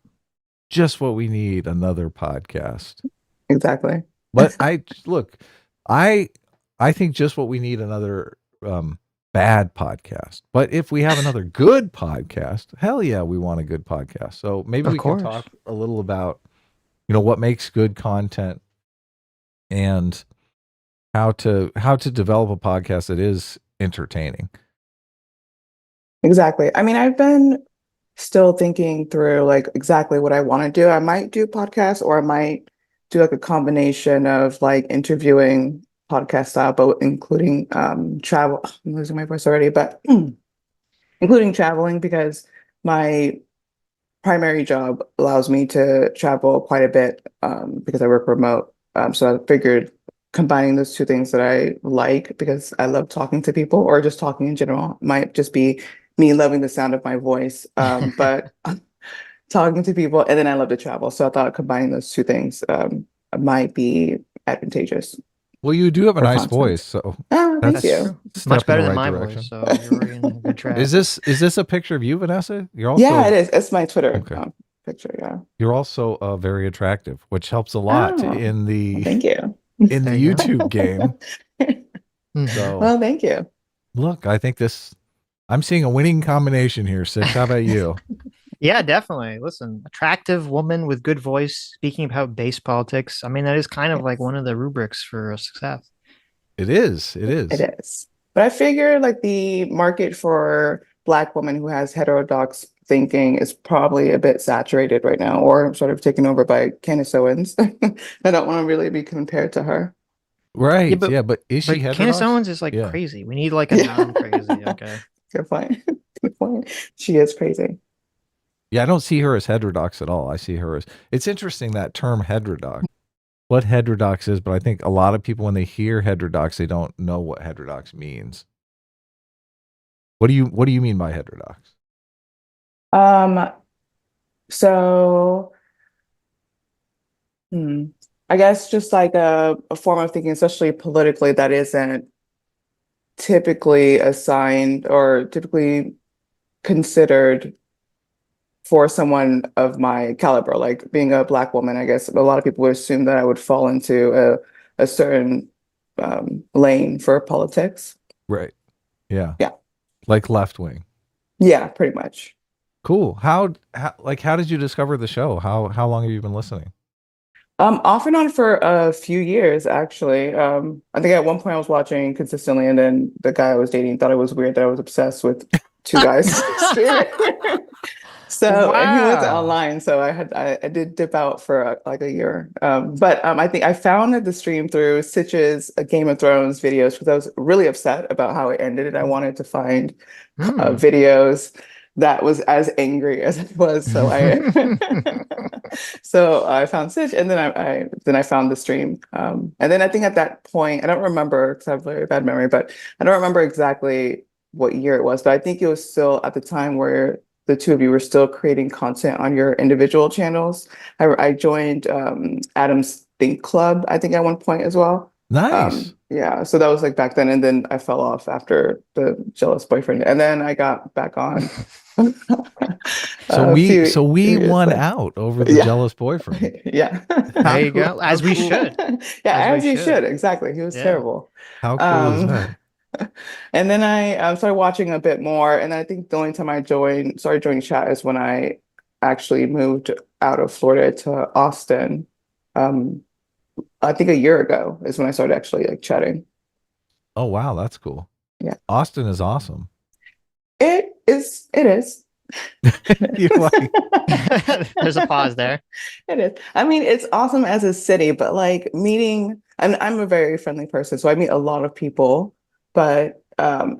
just what we need, another podcast. Exactly. But I think just what we need, another bad podcast. But if we have another good podcast, hell yeah, we want a good podcast. So maybe Of we course. can talk a little about, what makes good content and how to develop a podcast that is entertaining. Exactly. I mean, I've been still thinking through like exactly what I want to do. I might do podcasts or I might do like a combination of like interviewing podcast style, but including travel. I'm losing my voice already, but including traveling because my primary job allows me to travel quite a bit because I work remote. So I figured combining those two things that I like because I love talking to people or just talking in general might just be me loving the sound of my voice. But talking to people and then I love to travel. So I thought combining those two things might be advantageous. Well, you do have a For nice content. voice, so Oh, thank That's you. true. step Much in better the than right my direction. voice, so you're in a good track. Is this a picture of you, Vanessa? You're also Yeah, it is. It's my Twitter Okay. picture. Yeah. You're also very attractive, which helps a lot Oh, in the thank you. in the There you go. YouTube game. Mhm. So Well, thank you. look, I think I'm seeing a winning combination here, Sitch. How about you? Yeah, definitely. Listen, attractive woman with good voice speaking about base politics. I mean, that is kind of like one of the rubrics for success. It is. It is. It is. But I figure like the market for Black women who has heterodox thinking is probably a bit saturated right now or sort of taken over by Candace Owens. I don't want to really be compared to her. Right. but- Yeah, but is she But heterodox? Candace Owens is like Yeah. crazy. We need like a non-crazy. Okay. Good point. Good point. She is crazy. Yeah, I don't see her as heterodox at all. I see her as, it's interesting that term heterodox. what heterodox is, but I think a lot of people, when they hear heterodox, they don't know what heterodox means. What do you mean by heterodox? So I guess just like a form of thinking, especially politically, that isn't typically assigned or typically considered for someone of my caliber. Like being a Black woman, I guess a lot of people would assume that I would fall into a certain lane for politics. Right. Yeah. Yeah. Like left wing. Yeah, pretty much. Cool. How did you discover the show? How long have you been listening? Off and on for a few years, actually. I think at one point I was watching consistently, and then the guy I was dating thought it was weird that I was obsessed with two guys. So, and he was Wow. online, so I did dip out for like a year. But I think I found the stream through Sitch's Game of Thrones videos because I was really upset about how it ended, and I wanted to find videos that was as angry as it was. So I found Sitch, and then I found the stream. And then I think at that point, I don't remember because I have a very bad memory, but I don't remember exactly what year it was, but I think it was still at the time where the two of you were still creating content on your individual channels. I joined Adam's Think Club, I think at one point as well. Nice. Yeah, so that was like back then, and then I fell off after the jealous boyfriend, and then I got back on. So we years won later. out over the Yeah. jealous boyfriend. Yeah. There you go. As we should. Yeah, As as we you should. should. Exactly. He was Yeah. terrible. How cool is that? And then I started watching a bit more, and I think the only time I started joining chat is when I actually moved out of Florida to Austin. I think a year ago is when I started actually like chatting. Oh wow, that's cool. Yeah. Austin is awesome. It is. You're like, There's a pause there. It is. I mean, it's awesome as a city, but like I'm a very friendly person, so I meet a lot of people, but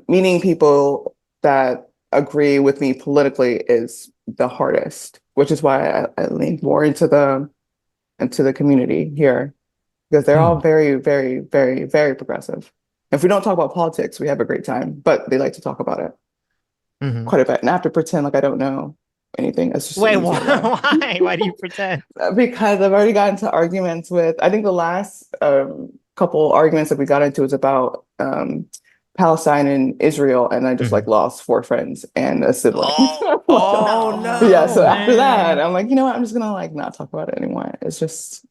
meeting people that agree with me politically is the hardest, which is why I lean more into the community here, because they're all very, very, very, very progressive. If we don't talk about politics, we have a great time, but they like to talk about it quite a bit, and I have to pretend like I don't know anything. It's just Wait, easier way. why? Why do you pretend? Because I've already gotten into arguments with, I think the last couple arguments that we got into was about Palestine and Israel, and I just like lost 4 friends and a sibling. oh no. Yeah, so after man. that, I'm like, you know what? I'm just gonna like not talk about it anymore. It's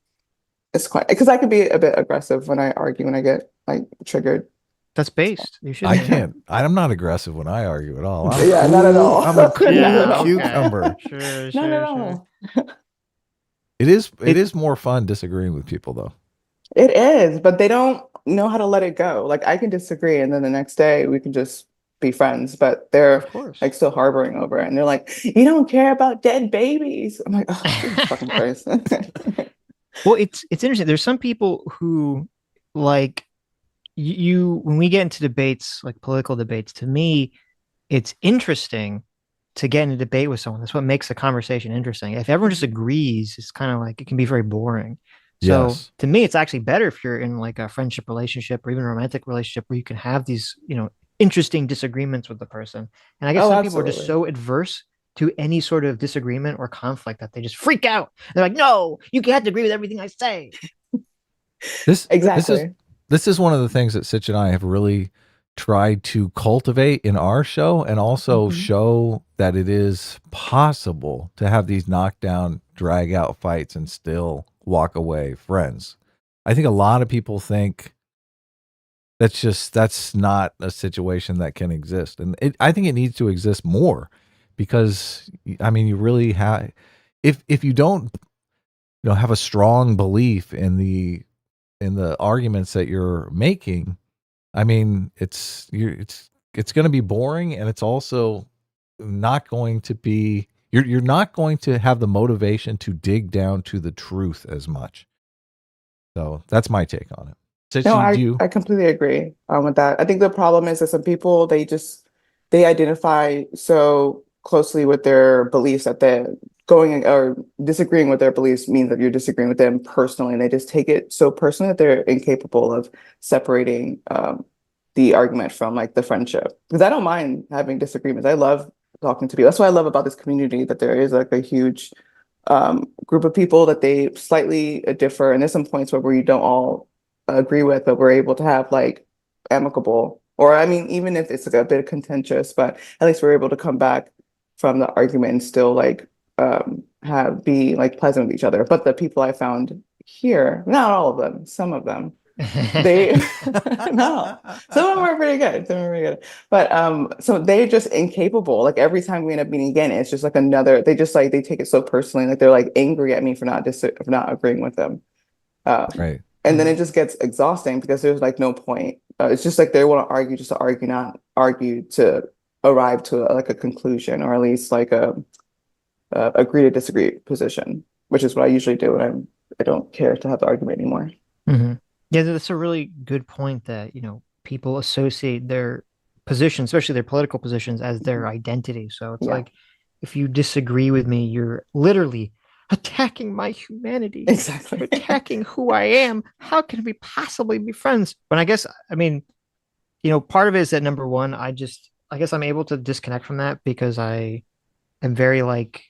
quite, because I could be a bit aggressive when I argue, when I get like triggered. That's based. You should. I can't. I'm not aggressive when I argue at all. I'm Yeah, not at all. I'm a cool Yeah, okay. cucumber. Sure, Not at all. It is more fun disagreeing with people though. It is, but they don't know how to let it go. Like I can disagree, and then the next day we can just be friends, but they're Of course. like still harboring over it, and they're like, "You don't care about dead babies." I'm like, "Oh, Jesus fucking Christ!" Well, it's interesting. There's some people who like you when we get into debates, like political debates, to me, it's interesting to get in a debate with someone. That's what makes the conversation interesting. If everyone just agrees, it's kind of like it can be very boring. So Yes. to me, it's actually better if you're in like a friendship relationship or even a romantic relationship where you can have these, interesting disagreements with the person. And I guess some people are just so adverse to any sort of disagreement or conflict that they just freak out. They're like, no, you can't agree with everything I say. Exactly. This is one of the things that Sitch and I have really tried to cultivate in our show, and also show that it is possible to have these knockdown, drag out fights and still walk away friends. I think a lot of people think that's not a situation that can exist, and I think it needs to exist more, because I mean, you really have, if you don't have a strong belief in the arguments that you're making, I mean, it's going to be boring, and it's also not going to be, you're not going to have the motivation to dig down to the truth as much. So that's my take on it. Sitch, No, do I completely agree with that. I think the problem is that some people, they identify so closely with their beliefs, that they're going or disagreeing with their beliefs means that you're disagreeing with them personally, and they just take it so personally that they're incapable of separating the argument from like the friendship. Because I don't mind having disagreements. I love talking to people. That's what I love about this community, that there is like a huge group of people that they slightly differ, and there's some points where we don't all agree with, but we're able to have like amicable, or I mean, even if it's like a bit contentious, but at least we're able to come back from the argument and still like be like pleasant with each other. But the people I found here, not all of them, some of them, they no, some of them were pretty good. Some of them were pretty good. But so they're just incapable. Like every time we end up meeting again, it's just like another, they just like they take it so personally, like they're like angry at me for not agreeing with them. Right. And then it just gets exhausting because there's like no point. It's just like they want to argue just to argue, not argue to arrive to like a conclusion, or at least like a agree to disagree position, which is what I usually do when I don't care to have the argument anymore. Mm-hmm. Yeah, that's a really good point that, people associate their positions, especially their political positions, as their identity. So it's like, if you disagree with me, you're literally attacking my humanity. Exactly. You're attacking who I am. How can we possibly be friends? But I mean, part of it is that number one, I guess I'm able to disconnect from that because I am very like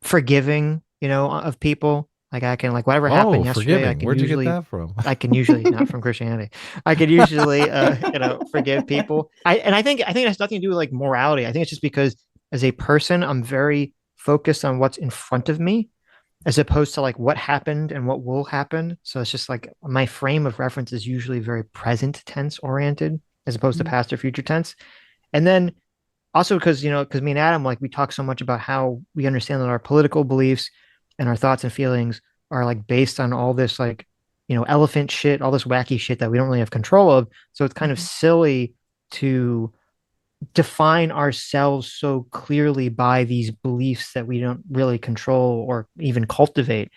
forgiving, of people. Like I can, like, whatever happened yesterday, forgiving. I can Where'd usually you get that from? I can usually not from Christianity. I could usually forgive people. I think it has nothing to do with like morality. I think it's just because as a person, I'm very focused on what's in front of me as opposed to like what happened and what will happen. So it's just like my frame of reference is usually very present tense oriented as opposed to past or future tense. And then also because me and Adam, like, we talk so much about how we understand that our political beliefs and our thoughts and feelings are like based on all this like, elephant shit, all this wacky shit that we don't really have control of. So it's kind of silly to define ourselves so clearly by these beliefs that we don't really control or even cultivate.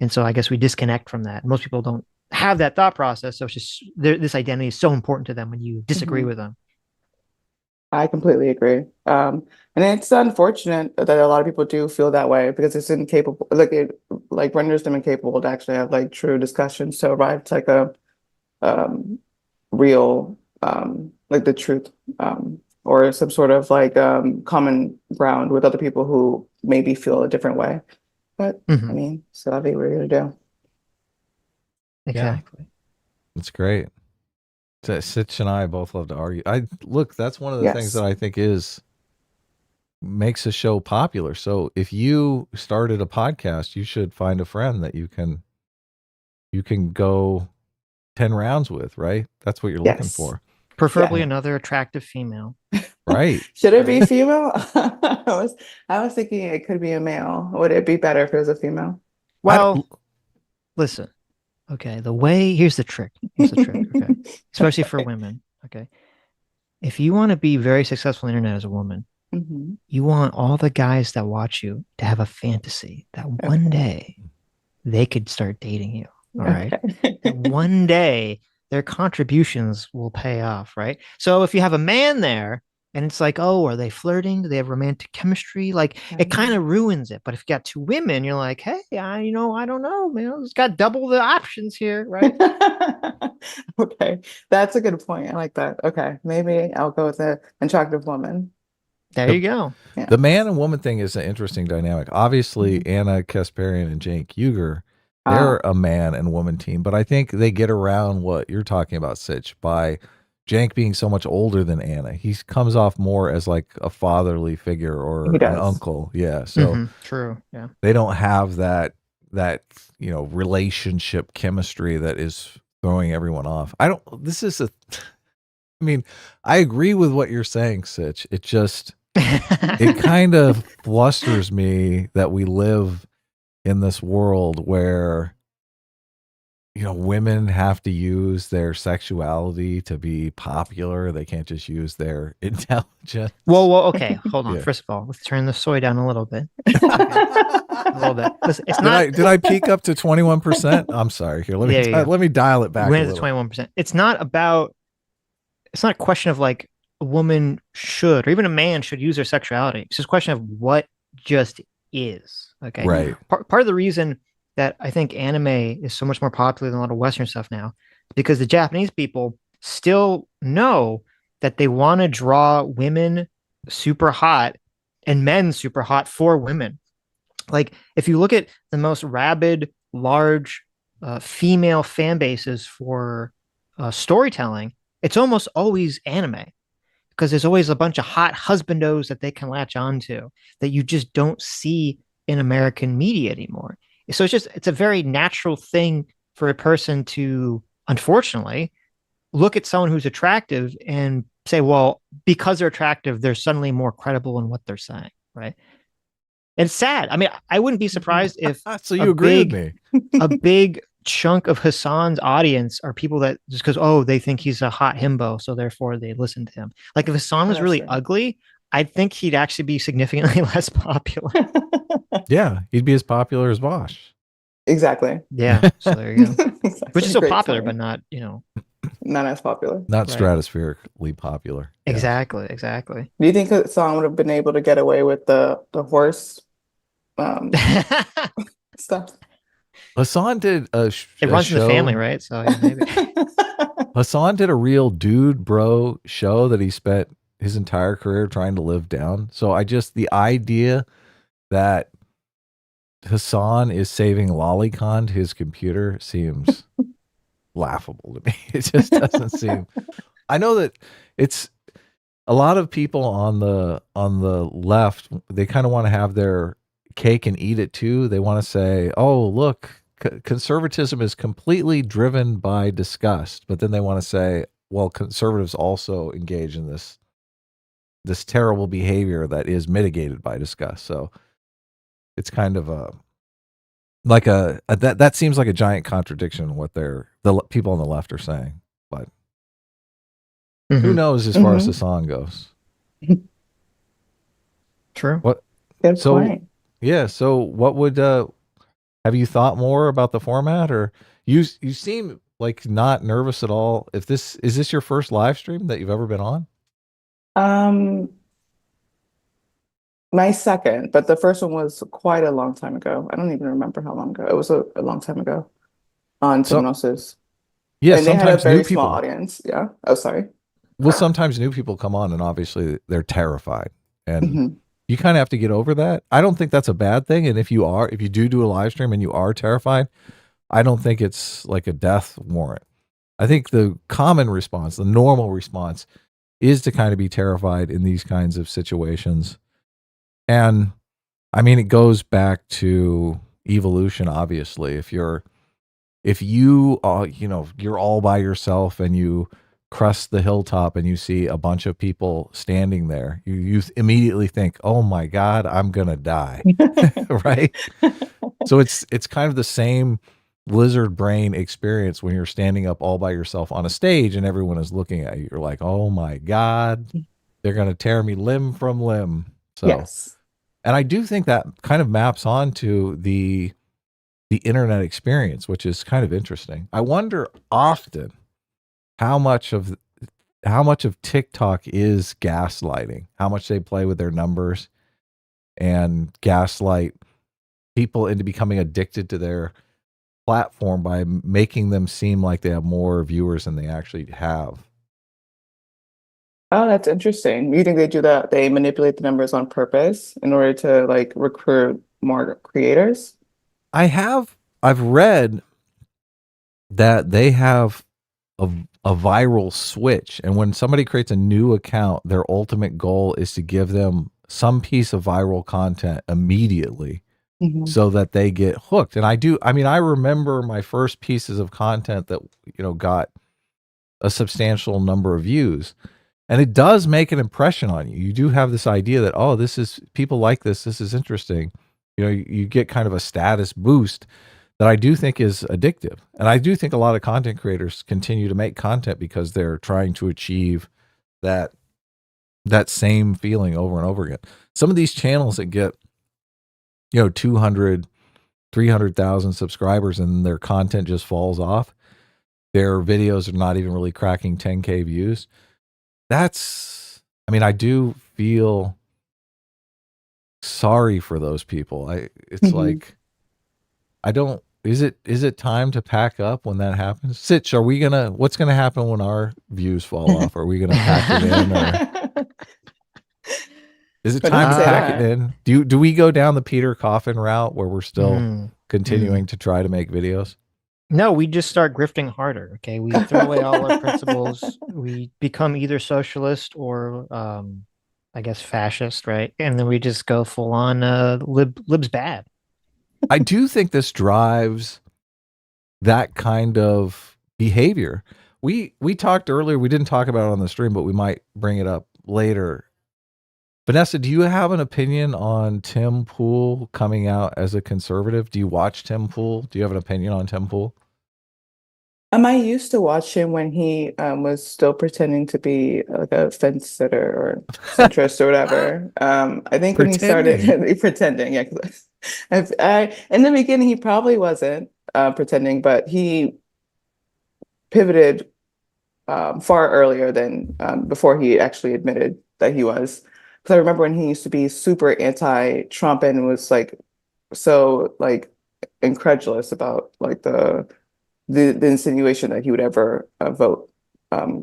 And so I guess we disconnect from that. Most people don't have that thought process. So it's just this identity is so important to them when you disagree with them. I completely agree. And it's unfortunate that a lot of people do feel that way because it's incapable, like it like renders them incapable to actually have like true discussions to arrive to like a real like the truth or some sort of like common ground with other people who maybe feel a different way. But I mean, so that'd be what you're gonna do. Exactly. That's great. Sitch and I both love to argue. That's one of the things that I think makes a show popular. So if you started a podcast, you should find a friend that you can go 10 rounds with, right? That's what you're looking for. Preferably another attractive female. Right. Should it be female? I was thinking it could be a male. Would it be better if it was a female? Well, listen. Okay, here's the trick. Okay. Especially for women. Okay. If you want to be very successful on the internet as a woman, you want all the guys that watch you to have a fantasy that one day they could start dating you. All right. One day their contributions will pay off, right? So if you have a man there and it's like, oh, are they flirting? Do they have romantic chemistry? Like it kind of ruins it. But if you got two women, you're like, hey, I don't know, man. It's got double the options here, right? Okay. That's a good point. I like that. Okay. Maybe I'll go with an attractive woman. There you go. Yeah. The man and woman thing is an interesting dynamic. Obviously, Anna Kasparian and Cenk Uygur, they're a man and woman team, but I think they get around what you're talking about, Sitch, by Cenk being so much older than Anna. He comes off more as like a fatherly figure or an uncle. Yeah. So true. Yeah. they don't have that relationship chemistry that is throwing everyone off. I agree with what you're saying, Sitch. It just it kind of flusters me that we live in this world where women have to use their sexuality to be popular. They can't just use their intelligence. Well, okay. Hold on. First of all, let's turn the soy down a little bit. A little bit. Listen, did I peak up to 21%? I'm sorry. Here, let me dial it back. We went to 21%. It's not a question of like a woman should, or even a man should use their sexuality. It's just a question of what just is. Okay. Right. Part of the reason that I think anime is so much more popular than a lot of Western stuff now is because the Japanese people still know that they want to draw women super hot and men super hot for women. Like, if you look at the most rabid, large female fan bases for storytelling, it's almost always anime because there's always a bunch of hot husbandos that they can latch onto that you just don't see in American media anymore. So it's a very natural thing for a person to, unfortunately, look at someone who's attractive and say, well, because they're attractive, they're suddenly more credible in what they're saying, right? And it's sad. I mean, I wouldn't be surprised if So you agree with me? a big chunk of Hassan's audience are people that just because, oh, they think he's a hot himbo, so therefore they listen to him. Like if Hassan was really ugly, I think he'd actually be significantly less popular. Yeah, he'd be as popular as Bosch. Exactly. Yeah. So there you go. Exactly. Which is still Great popular, point. but not, you know. Not as popular. Not Right. stratospherically popular. Yeah. Exactly. Do you think Hassan would have been able to get away with the horse stuff? Hassan did it runs in the family, right? So yeah, maybe. Hassan did a real dude bro show that he spent his entire career trying to live down. So the idea that Hassan is saving Lolicon to his computer seems laughable to me. It just doesn't seem. I know that it's a lot of people on the left. They kind of want to have their cake and eat it too. They want to say, "Oh, look, conservatism is completely driven by disgust," but then they want to say, "Well, conservatives also engage in this terrible behavior that is mitigated by disgust." So it's kind of that seems like a giant contradiction in what the people on the left are saying. But who knows as far as the song goes? True. What? Good point. Yeah. So what would have you thought more about the format, or you seem like not nervous at all? Is this your first live stream that you've ever been on? My second, but the first one was quite a long time ago. I don't even remember how long ago. It was a long time ago on someone else's. Yeah, and they had a sometimes very new small people. audience. Yeah. Oh, sorry. Well, sometimes new people come on and obviously they're terrified, and Mhm. you kind of have to get over that. I don't think that's a bad thing. And if you do a live stream and you are terrified, I don't think it's like a death warrant. I think the common response, the normal response, is to kind of be terrified in these kinds of situations. And I mean, it goes back to evolution, obviously. If you you're all by yourself and you crest the hilltop and you see a bunch of people standing there, you immediately think, "Oh my God, I'm gonna die." Right? So it's kind of the same lizard brain experience when you're standing up all by yourself on a stage and everyone is looking at you. You're like, "Oh my God, they're gonna tear me limb from limb." So Yes. and I do think that kind of maps onto the internet experience, which is kind of interesting. I wonder often how much of TikTok is gaslighting, how much they play with their numbers and gaslight people into becoming addicted to their platform by making them seem like they have more viewers than they actually have. Oh, that's interesting. You think they do that? They manipulate the numbers on purpose in order to like recruit more creators? I've read that they have a viral switch, and when somebody creates a new account, their ultimate goal is to give them some piece of viral content immediately so that they get hooked. And I remember my first pieces of content that got a substantial number of views, and it does make an impression on you. You do have this idea that, oh, this is, people like this is interesting. You get kind of a status boost that I do think is addictive. And I do think a lot of content creators continue to make content because they're trying to achieve that same feeling over and over again. Some of these channels that get 200, 300,000 subscribers and their content just falls off, their videos are not even really cracking 10K views. That's I mean, I do feel sorry for those people. It's Mhm. like, I don't, is it time to pack up when that happens? Sitch, what's gonna happen when our views fall off? Are we gonna pack it in, or is it But time don't to say pack it that. in? Do we go down the Peter Coffin route where we're still Mm, continuing to try to make videos? No, we just start grifting harder. Okay, we throw away all our principles. We become either socialist or, I guess, fascist, right? And then we just go full on libs bad. I do think this drives that kind of behavior. We talked earlier, we didn't talk about it on the stream, but we might bring it up later. Vanessa, do you have an opinion on Tim Pool coming out as a conservative? Do you watch Tim Pool? Do you have an opinion on Tim Pool? I used to watch him when he was still pretending to be like a fence sitter or centrist or whatever. I think when he started Pretending. pretending, yeah, 'cause in the beginning he probably wasn't pretending, but he pivoted far earlier than before he actually admitted that he was. Because I remember when he used to be super anti-Trump and was like so like incredulous about like the insinuation that he would ever vote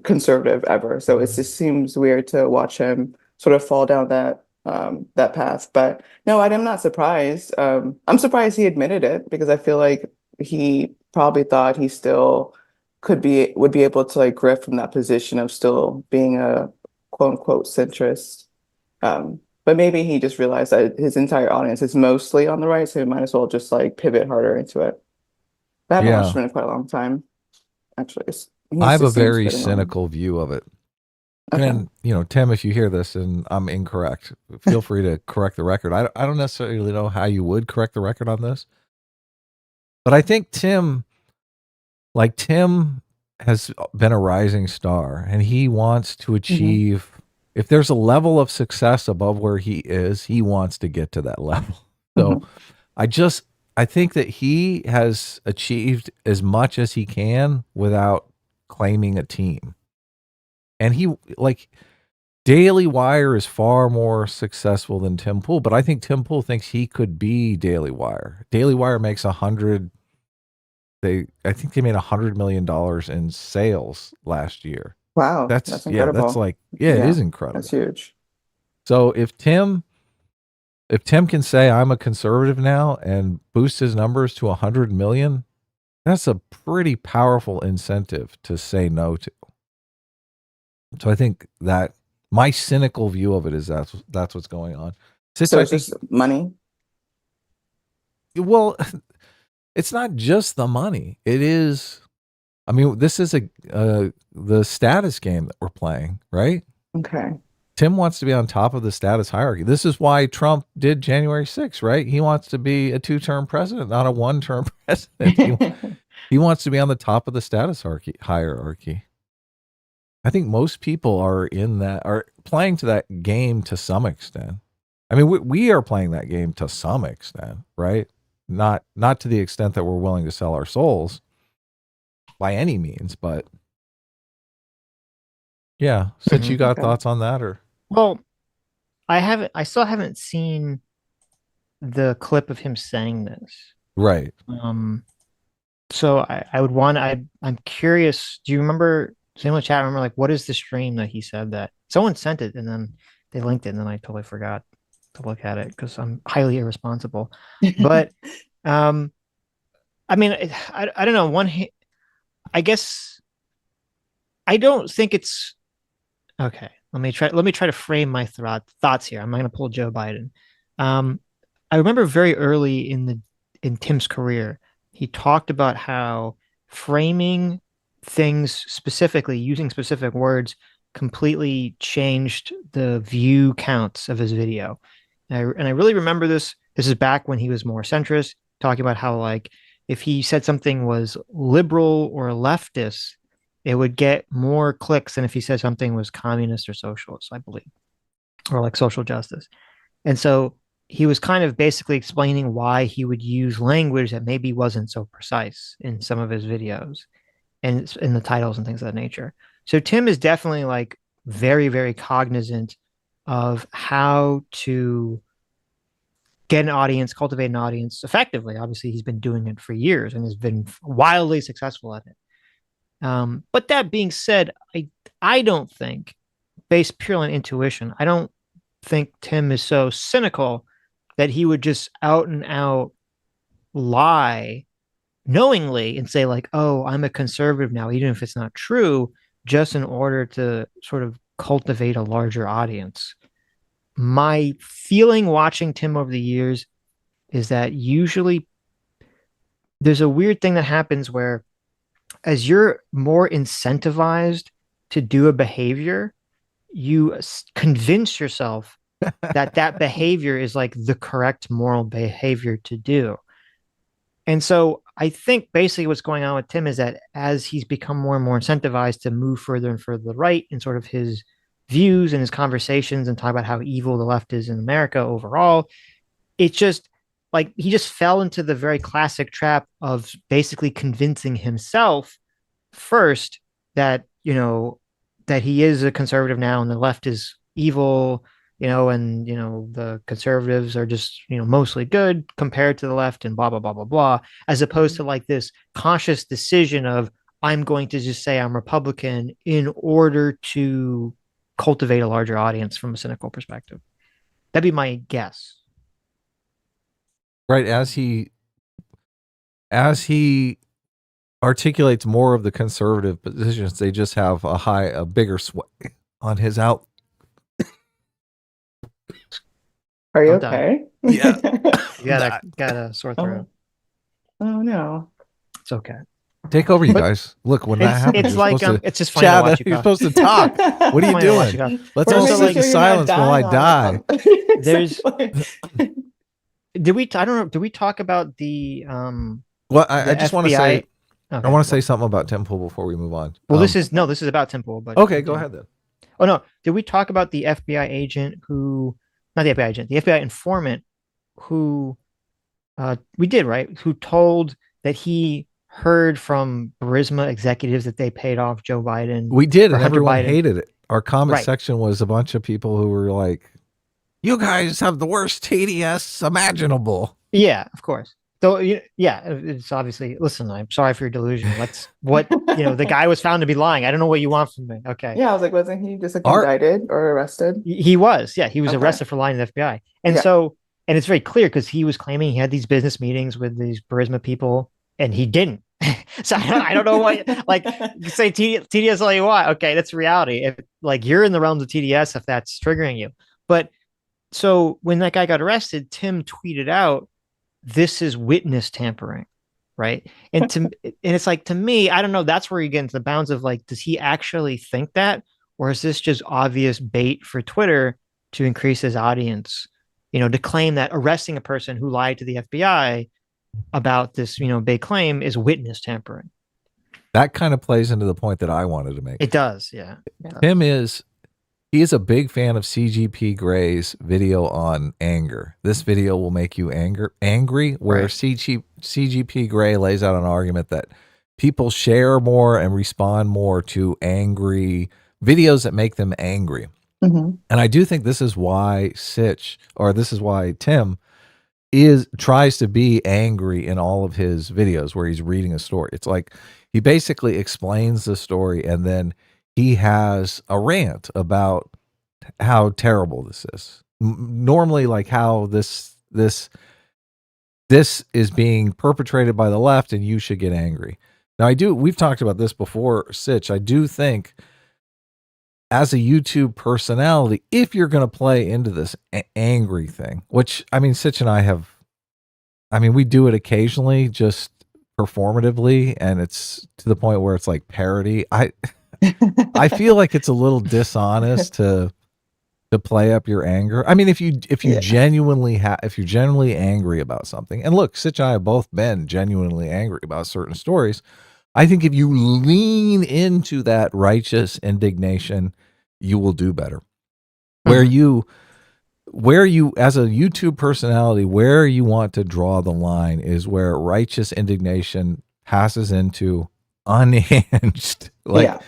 conservative ever. So it just seems weird to watch him sort of fall down that path. But no, I'm not surprised. I'm surprised he admitted it because I feel like he probably thought he still would be able to like grift from that position of still being a quote unquote centrist. But maybe he just realized that his entire audience is mostly on the right, so he might as well just like pivot harder into it. I haven't watched Yeah. him in quite a long time, actually. He I have a just seems very pretty annoying. cynical view of it. Okay. And, Tim, if you hear this and I'm incorrect, feel free to correct the record. I don't necessarily know how you would correct the record on this, but I think Tim has been a rising star and he wants to Hmm. achieve, if there's a level of success above where he is, he wants to get to that level. So Hmm. I just, I think that he has achieved as much as he can without claiming a team. And he, like, Daily Wire is far more successful than Tim Pool, but I think Tim Pool thinks he could be Daily Wire. Daily Wire makes I think they made $100 million in sales last year. Wow, That's that's yeah, that's incredible. like, yeah, it Yeah, is that's incredible. huge. So if Tim can say I'm a conservative now and boost his numbers to 100 million, that's a pretty powerful incentive to say no to. So I think that my cynical view of it is that's what's going on. Sitch, So I it's think, just money. well, it's not just the money. It is, I mean, this is the status game that we're playing, right? Okay. Tim wants to be on top of the status hierarchy. This is why Trump did January 6th, right? He wants to be a two-term president, not a one-term president. He wants to be on the top of the status hierarchy. I think most people are playing to that game to some extent. I mean, we are playing that game to some extent, right? Not to the extent that we're willing to sell our souls by any means, but yeah. Since you Mhm. got Okay. thoughts on that, or Well, I still haven't seen the clip of him saying this. right? Um, so I would want I'm curious. Do you remember? Does anyone in the chat remember like what is the stream that he said that? Someone sent it and then they linked it and then I totally forgot to look at it because I'm highly irresponsible. But um, I mean, I don't know. I guess I don't think it's okay. Let me try to frame my thoughts here. I'm not going to pull Joe Biden. Um, I remember very early in Tim's career, he talked about how framing things specifically, using specific words, completely changed the view counts of his video. And I really remember this. This is back when he was more centrist, talking about how like if he said something was liberal or leftist, it would get more clicks than if he said something was communist or socialist, I believe, or like social justice. And so he was kind of basically explaining why he would use language that maybe wasn't so precise in some of his videos and in the titles and things of that nature. So Tim is definitely like very, very cognizant of how to get an audience, cultivate an audience effectively. Obviously, he's been doing it for years and has been wildly successful at it. But that being said, I don't think, based purely on intuition, I don't think Tim is so cynical that he would just out and out lie knowingly and say like, oh, I'm a conservative now, even if it's not true, just in order to sort of cultivate a larger audience. My feeling watching Tim over the years is that usually there's a weird thing that happens where as you're more incentivized to do a behavior, you convince yourself that that behavior is like the correct moral behavior to do. And so I think basically what's going on with Tim is that as he's become more and more incentivized to move further and further to the right in sort of his views and his conversations and talk about how evil the left is in America overall, it's just like he just fell into the very classic trap of basically convincing himself first that, you know, that he is a conservative now and the left is evil, you know, and, you know, the conservatives are just, you know, mostly good compared to the left and blah, blah, blah, blah, blah, as opposed to like this conscious decision of I'm going to just say I'm Republican in order to cultivate a larger audience from a cynical perspective. That'd be my guess. Right. As he articulates more of the conservative positions, they just have a bigger sway on his out. Are you I'm done. okay? Yeah. You got a sore throat. Oh no. It's okay. Take over, you But guys. Look, when that happens, It's you're like supposed to it's just funny to watch you you're go. supposed to talk. What are you Funny to watch you doing? go. Let's We're all also sit like- in silence while I die. There's- Did we? I don't know. Did we talk about the Well, the I just want to FBI? say, Okay. I want to say something about Tim Pool before we move on. Well, this is about Tim Pool, but okay. Go ahead then. Oh no, did we talk about the FBI agent who, not the FBI agent, the FBI informant who, we did, right? Who told that he heard from Burisma executives that they paid off Joe Biden. We did, or and Hunter everyone Biden. hated it. Our comment Right. section was a bunch of people who were like, "You guys have the worst TDS imaginable." Yeah, of course. Though, yeah, it's obviously. Listen, I'm sorry for your delusion. That's what the guy was found to be lying. I don't know what you want from me. Okay. Yeah, I was like, wasn't he just like Our- indicted or arrested? He was. Yeah, he was Okay. arrested for lying to the FBI, and Yeah. so it's very clear because he was claiming he had these business meetings with these Burisma people, and he didn't. So I don't know what, like, you say TDS all you want. Okay, that's reality. If like you're in the realms of TDS, if that's triggering you. But so when that guy got arrested, Tim tweeted out, "This is witness tampering," right? And it's like, to me, I don't know. That's where you get into the bounds of like, does he actually think that, or is this just obvious bait for Twitter to increase his audience? To claim that arresting a person who lied to the FBI about this, big claim is witness tampering. That kind of plays into the point that I wanted to make. It does, yeah. Tim he is a big fan of CGP Gray's video on anger. This video will make you angry, where Right. CGP Gray lays out an argument that people share more and respond more to angry videos that make them angry. Mm-hmm. And I do think this is why Tim tries to be angry in all of his videos where he's reading a story. It's like he basically explains the story and then he has a rant about how terrible this is. Normally, like how this is being perpetrated by the left and you should get angry. Now we've talked about this before, Sitch. I do think as a YouTube personality, if you're going to play into this angry thing, which Sitch and I we do it occasionally, just performatively, and it's to the point where it's like parody. I feel like it's a little dishonest to play up your anger. If you Yeah. if you're genuinely angry about something, and look, Sitch and I have both been genuinely angry about certain stories. I think if you lean into that righteous indignation, you will do better. Mhm. Where you, as a YouTube personality, where you want to draw the line is where righteous indignation passes into unhinged. Like, Yeah.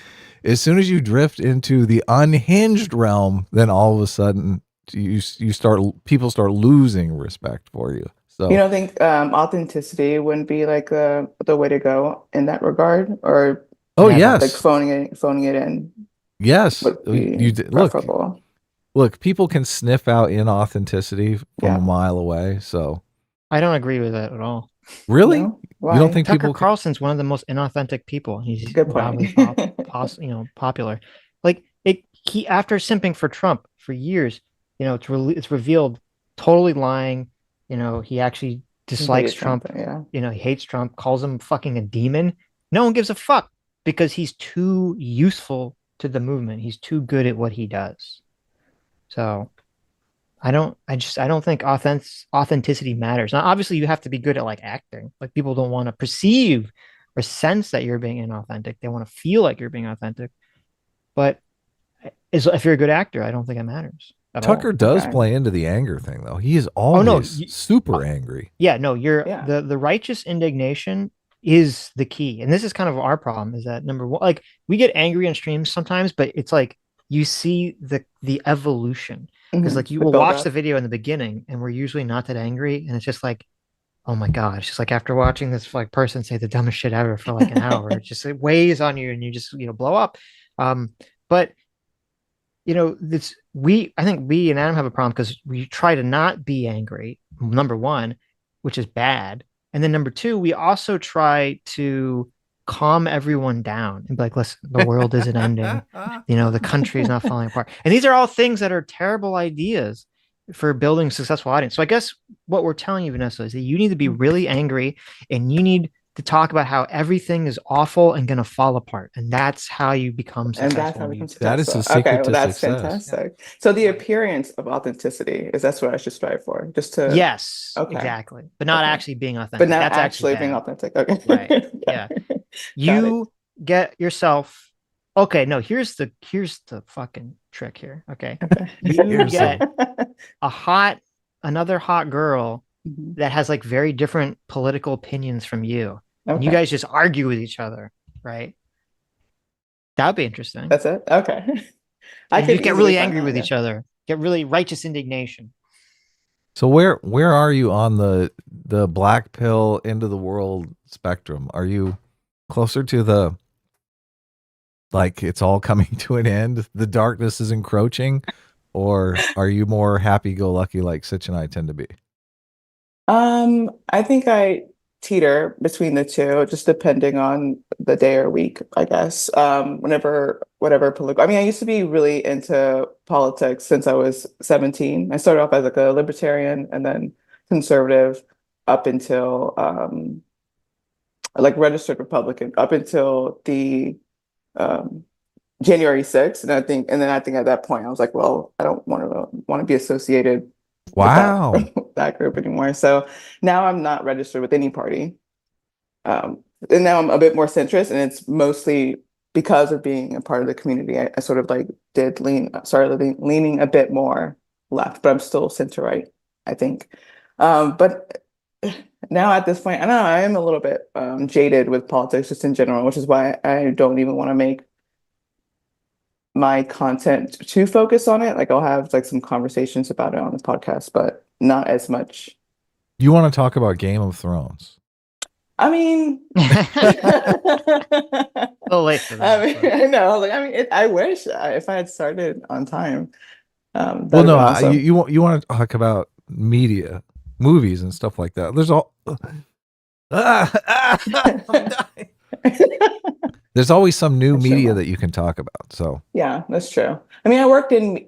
as soon as you drift into the unhinged realm, then all of a sudden people start losing respect for you. So You don't think authenticity wouldn't be like the way to go in that regard, or oh Never. like yes, phoning it in yes, would be preferable? look, people can sniff out inauthenticity from Yeah. a mile away. So I don't agree with that at all. really, No? you don't Why? think Tucker people can, Carlson's one of the most inauthentic people. He's Good point. wildly popular. Like he after simping for Trump for years, it's revealed totally lying. He actually dislikes Hated Trump. something, yeah. He hates Trump, calls him fucking a demon. No one gives a fuck because he's too useful to the movement. He's too good at what he does. So I don't think authenticity matters. Now, obviously you have to be good at like acting. Like people don't want to perceive or sense that you're being inauthentic. They want to feel like you're being authentic. But if you're a good actor, I don't think it matters at Tucker all. does Okay. play into the anger thing though. He is Oh no, always super angry. yeah, no, Yeah. the righteous indignation is the key. And this is kind of our problem is that number one, like we get angry on streams sometimes, but it's like you see the evolution. Because like you The will build watch up. the video in the beginning and we're usually not that angry. And it's just like, oh my God. It's just like after watching this like person say the dumbest shit ever for like an hour, it weighs on you and you just, blow up. But I think we and Adam have a problem because we try to not be angry, number one, which is bad. And then number two, we also try to calm everyone down and be like, listen, the world isn't ending. The country is not falling apart. And these are all things that are terrible ideas for building a successful audience. So I guess what we're telling you, Vanessa, is that you need to be really angry and you need to talk about how everything is awful and going to fall apart. And that's how you become And successful. that's how we become That is successful. the secret Okay, well, to that's success. fantastic. So the appearance of authenticity that's what I should strive for, just to Yes, Okay. exactly. But not Okay. actually being authentic. but not That's actually being bad. authentic. Okay. Right. Got Yeah. it. You get yourself. Okay, no, here's the fucking trick here. Okay. Okay. You Here's get another hot girl Mhm. that has like very different political opinions from you. And you Okay. guys just argue with each other, right? That would be interesting. That's it. Okay. I And could you get easily really find angry that, with yeah. each other. Get really righteous indignation. So where are you on the black pill into the world spectrum? Are you closer to the like it's all coming to an end, the darkness is encroaching, or are you more happy-go-lucky like Sitch and I tend to be? I think I teeter between the two, just depending on the day or week, I guess. Whatever political. I mean, I used to be really into politics since I was 17. I started off as like a libertarian and then conservative up until like registered Republican up until the January 6th. And then I think at that point I was like, well, I don't want to be associated Wow. with that group anymore. So now I'm not registered with any party. And now I'm a bit more centrist, and it's mostly because of being a part of the community. I sort of like started leaning a bit more left, but I'm still center right, I think. But now at this point, I don't know, I am a little bit jaded with politics just in general, which is why I don't even want to make my content to focus on it. Like I'll have like some conversations about it on the podcast, but not as much. You want to talk about Game of Thrones? I mean, A little late for that. I mean, but- I know. Like, I mean, I wish if I had started on time. Well, That'd no, been awesome. you want to talk about media, movies, and stuff like that. There's all. I'm dying. There's always some new That's media true. that you can talk about. So Yeah, that's true. I mean, I worked in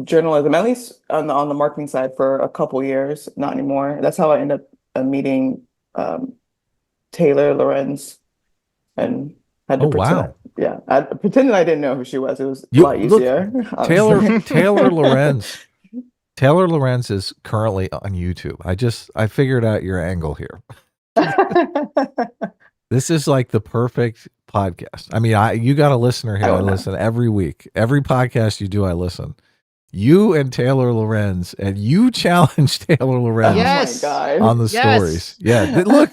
journalism, at least on the marketing side, for a couple years. Not anymore. That's how I ended up meeting Taylor Lorenz, and had to Oh, pretend. wow. Yeah, I pretended I didn't know who she was. It was a You- lot look, easier. Taylor honestly. Taylor Lorenz is currently on YouTube. I figured out your angle here. This is like the perfect podcast. I mean, you got a listener here. Oh, I no. listen every week. Every podcast you do, I listen. You and Taylor Lorenz, and you challenge Taylor Lorenz Yes. Oh my God. on the Yes. stories. Yeah, look,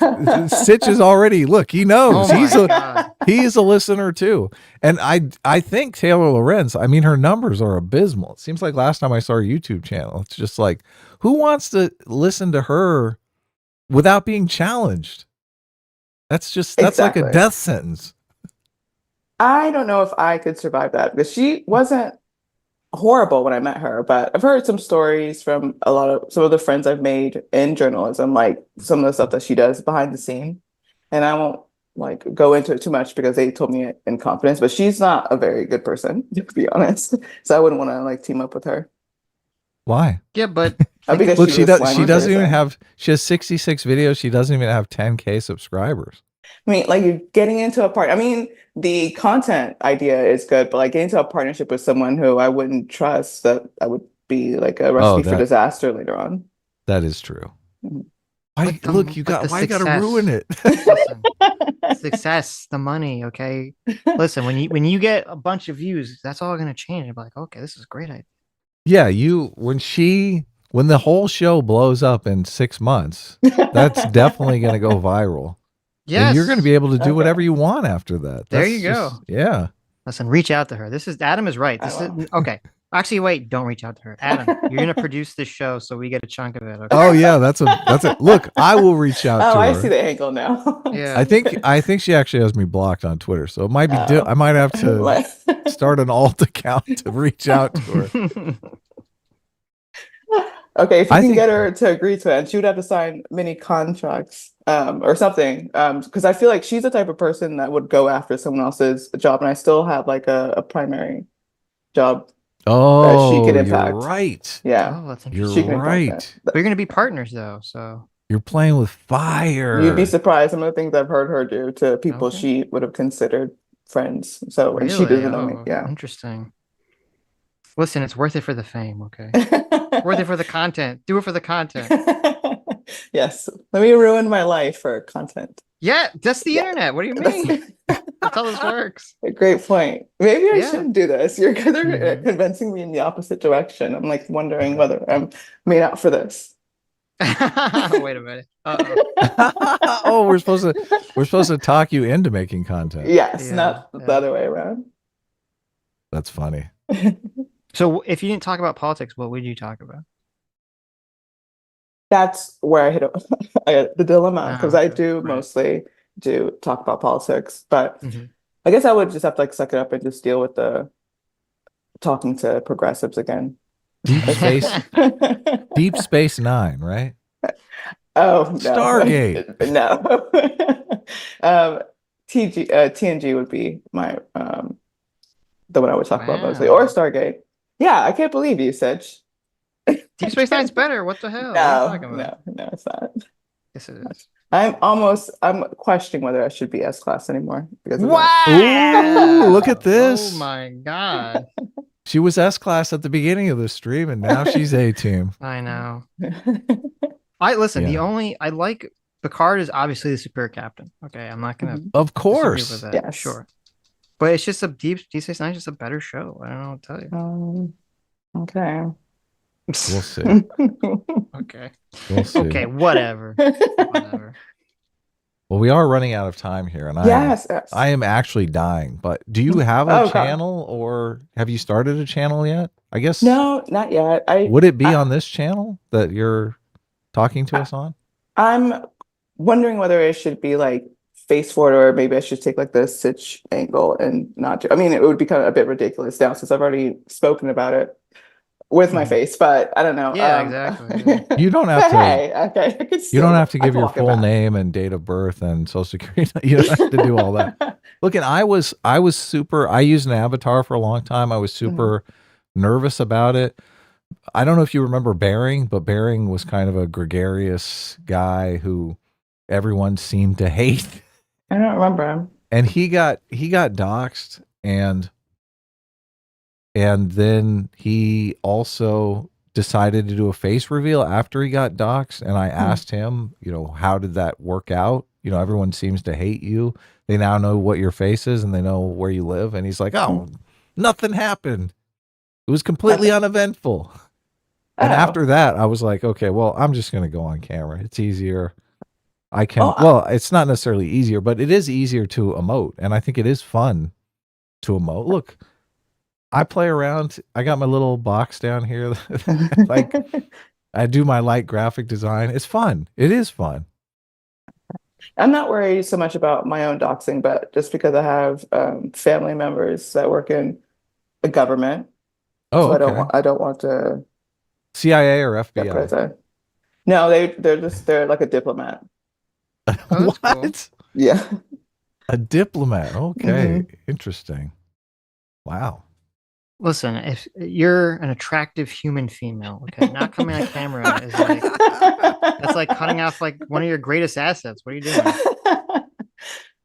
Sitch is already. Look, he knows. Oh my He's a God. He is a listener too. And I think Taylor Lorenz, I mean, her numbers are abysmal. It seems like last time I saw her YouTube channel, it's just like, who wants to listen to her without being challenged? That's like a Exactly. death sentence. I don't know if I could survive that because she wasn't horrible when I met her, but I've heard some stories from some of the friends I've made in journalism, like some of the stuff that she does behind the scene. And I won't like go into it too much because they told me it in confidence, but she's not a very good person, to be honest. So I wouldn't want to like team up with her. Why? Yeah, but Because Look, she was a slimy she doesn't even person. have, she has 66 videos. She doesn't even have 10K subscribers. I mean, like you're getting into a part. I mean, the content idea is good, but like getting into a partnership with someone who I wouldn't trust, that would be like a recipe for disaster later on. That is true. Mhm. Why you got to ruin it? Listen, success, the money, okay? Listen, when you get a bunch of views, that's all going to change. You're like, okay, this is a great idea. Yeah, when the whole show blows up in 6 months, that's definitely going to go viral. Yes. And you're going to be able to do whatever you want after that. There you go. Yeah. Listen, reach out to her. Adam is right. This is okay. Actually, wait, don't reach out to her. Adam, you're going to produce this show so we get a chunk of it. Okay? Oh yeah, that's it. Look, I will reach out to her. I see the angle now. Yeah. I think she actually has me blocked on Twitter, so it might be I might have to start an alt account to reach out to her. Okay, if you can get her to agree to it, and she would have to sign many contracts or something, because I feel like she's the type of person that would go after someone else's job, and I still have like a primary job that she could impact. You're right. Yeah, that's interesting. You're right. We're going to be partners though, so you're playing with fire. You'd be surprised some of the things I've heard her do to people she would have considered friends. So really? And she doesn't know me. Yeah, interesting. Listen, it's worth it for the fame, okay? Worth it for the content. Do it for the content. Yes. Let me ruin my life for content. Yeah, that's the internet. What do you mean? That's how this works. A great point. Maybe I shouldn't do this. You're convincing me in the opposite direction. I'm like wondering whether I'm made out for this. Wait a minute. Uh-oh. We're supposed to talk you into making content. Yes, not the other way around. That's funny. So if you didn't talk about politics, what would you talk about? That's where I hit the dilemma, because I do mostly talk about politics, but I guess I would just have to like suck it up and just deal with the talking to progressives again. Deep Space Nine, right? Oh no. Stargate. No. TNG would be my the one I would talk about mostly, or Stargate. Yeah, I can't believe you, Sitch. Deep Space Nine's better. What the hell? No, it's not. Yes, it is. I'm questioning whether I should be S-class anymore because of Ooh, look at this. Oh my god. She was S-class at the beginning of the stream and now she's A-team. I know. I like Picard is obviously the superior captain. Okay, I'm not gonna of course with that. Yes. Sure. But it's just Deep Space Nine is just a better show. I don't know what to tell you. Okay. We'll see. Okay. We'll see. Okay, whatever. Whatever. Well, we are running out of time here, and I am actually dying. But do you have a channel, or have you started a channel yet? I guess no, not yet. Would it be on this channel that you're talking to us on? I'm wondering whether it should be like face forward, or maybe I should take like the Sitch angle and not do. I mean, it would be kind of a bit ridiculous now since I've already spoken about it with my face, but I don't know. Yeah, exactly. Yeah. You don't have to. Hey, okay. You don't have to give your full name and date of birth and social security. You don't have to do all that. Look, and I was super. I used an avatar for a long time. I was super nervous about it. I don't know if you remember Bering, but Bering was kind of a gregarious guy who everyone seemed to hate. I don't remember him. And he got doxxed, and then he also decided to do a face reveal after he got doxxed. And I asked him, how did that work out? Everyone seems to hate you. They now know what your face is and they know where you live. And he's like, oh, nothing happened. It was completely uneventful. And after that, I was like, okay, well, I'm just going to go on camera. It's easier. I can, well, it's not necessarily easier, but it is easier to emote. And I think it is fun to emote. Look, I play around. I got my little box down here. Like, I do my light graphic design. It's fun. It is fun. I'm not worried so much about my own doxing, but just because I have family members that work in the government, Oh, so okay. I don't want to CIA or FBI? jeopardize that. No, they're like a diplomat. Oh, that's cool. What? Yeah. A diplomat. Okay. Mhm. Interesting. Wow. Listen, if you're an attractive human female, okay, not coming on camera is like that's like cutting off like one of your greatest assets. What are you doing?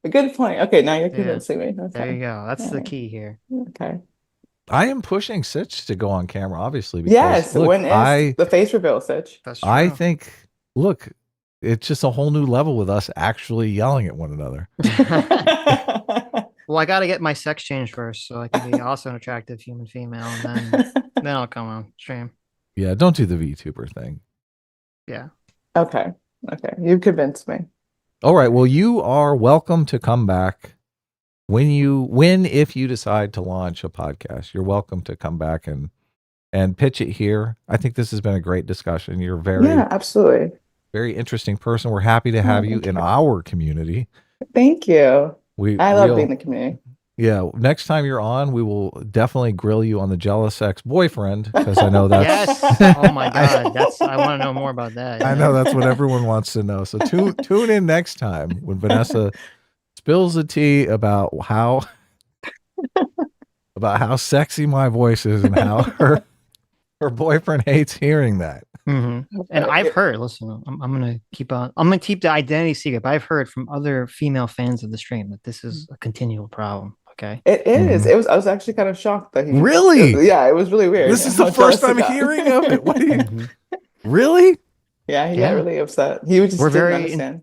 A good point. Okay, now you're Yeah. convincing me. There Okay. you go. That's the Alright. key here. Okay. I am pushing Sitch to go on camera, obviously, because Yes, look, when is the face reveal, Sitch? That's true. I think, look, it's just a whole new level with us actually yelling at one another. Well, I got to get my sex change first, so I can be also an attractive human female, and then I'll come on stream. Yeah, don't do the VTuber thing. Yeah. Okay. Okay. You've convinced me. All right. Well, you are welcome to come back if you decide to launch a podcast. You're welcome to come back and pitch it here. I think this has been a great discussion. You're Yeah, absolutely. very interesting person. We're happy to have you in our community. Thank you. I love we'll- being in the community. Yeah, next time you're on, we will definitely grill you on the jealous ex-boyfriend, because I know that's Yes. Oh my God. I want to know more about that. I know that's what everyone wants to know. So tune in next time when Vanessa spills the tea about how sexy my voice is and how her boyfriend hates hearing that. Mm-hmm. And I've heard. Listen, I'm gonna keep the identity secret. But I've heard from other female fans of the stream that this is a continual problem. Okay. It is. Mhm. I was actually kind of shocked that he Really? Yeah, it was really weird. This is how the first jealous he I'm got. hearing of it. What do you Mhm. really? Yeah, he Yeah. got really upset. He just We're didn't very understand.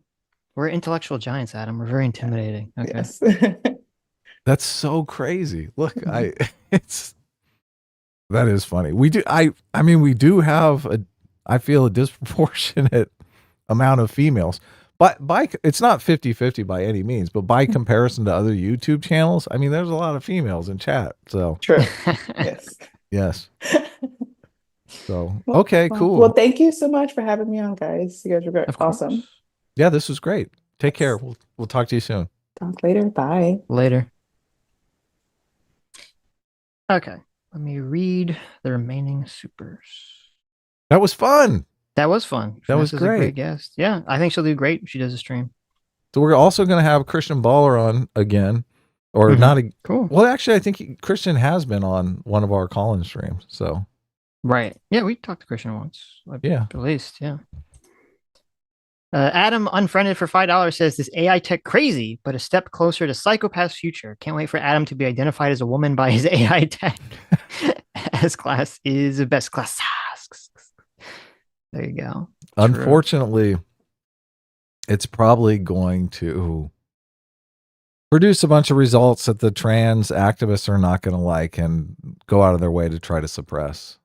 We're intellectual giants, Adam. We're very intimidating. Okay. Yes. That's so crazy. Look, that is funny. We do we do have I feel a disproportionate amount of females. But it's not 50-50 by any means, but by comparison to other YouTube channels, I mean, there's a lot of females in chat. So True. Yes. yes. So okay, cool. Well, thank you so much for having me on, guys. You guys are very Of course. awesome. Yeah, this was great. Take care. We'll talk to you soon. Talk later. Bye. Later. Okay. Let me read the remaining supers. That was fun. That was fun. That was Vanessa's a great. great guest. Yeah, I think she'll do great if she does a stream. So we're also going to have Christian Baller on again, or Mhm. not. Cool. Well, actually, I think Christian has been on one of our call-in streams. So Right. Yeah, we talked to Christian once. yeah. At least, yeah. Adam Unfriended for $5 says this AI tech crazy, but a step closer to psychopath's future. Can't wait for Adam to be identified as a woman by his AI tech. S class is the best class. There you go. Unfortunately, it's probably going to produce a bunch of results that the trans activists are not going to like and go out of their way to try to suppress.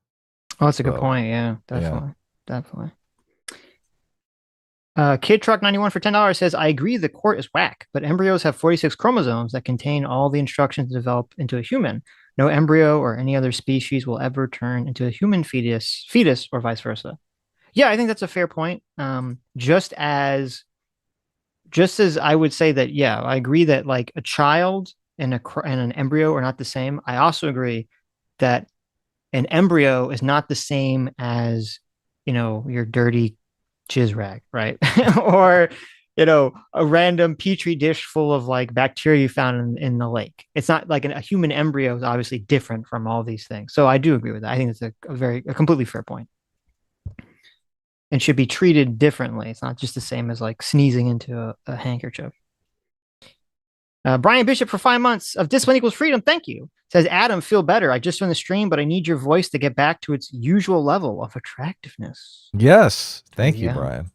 Oh, that's a good So, point. Yeah, definitely. Kid Truck 91 for $10 says, I agree the court is whack, but embryos have 46 chromosomes that contain all the instructions to develop into a human. No embryo or any other species will ever turn into a human fetus or vice versa. Yeah, I think that's a fair point. Just as I would say that, yeah, I agree that like a child and an embryo are not the same. I also agree that an embryo is not the same as, your dirty jizz rag, right? Or, a random petri dish full of like bacteria you found in the lake. It's not like a human embryo is obviously different from all these things. So I do agree with that. I think it's a completely fair point. And should be treated differently. It's not just the same as like sneezing into a handkerchief. Brian Bishop for 5 months of Discipline Equals Freedom. Thank you. Says, Adam, feel better. I just joined the stream, but I need your voice to get back to its usual level of attractiveness. Yes. Thank you, Yeah. Brian.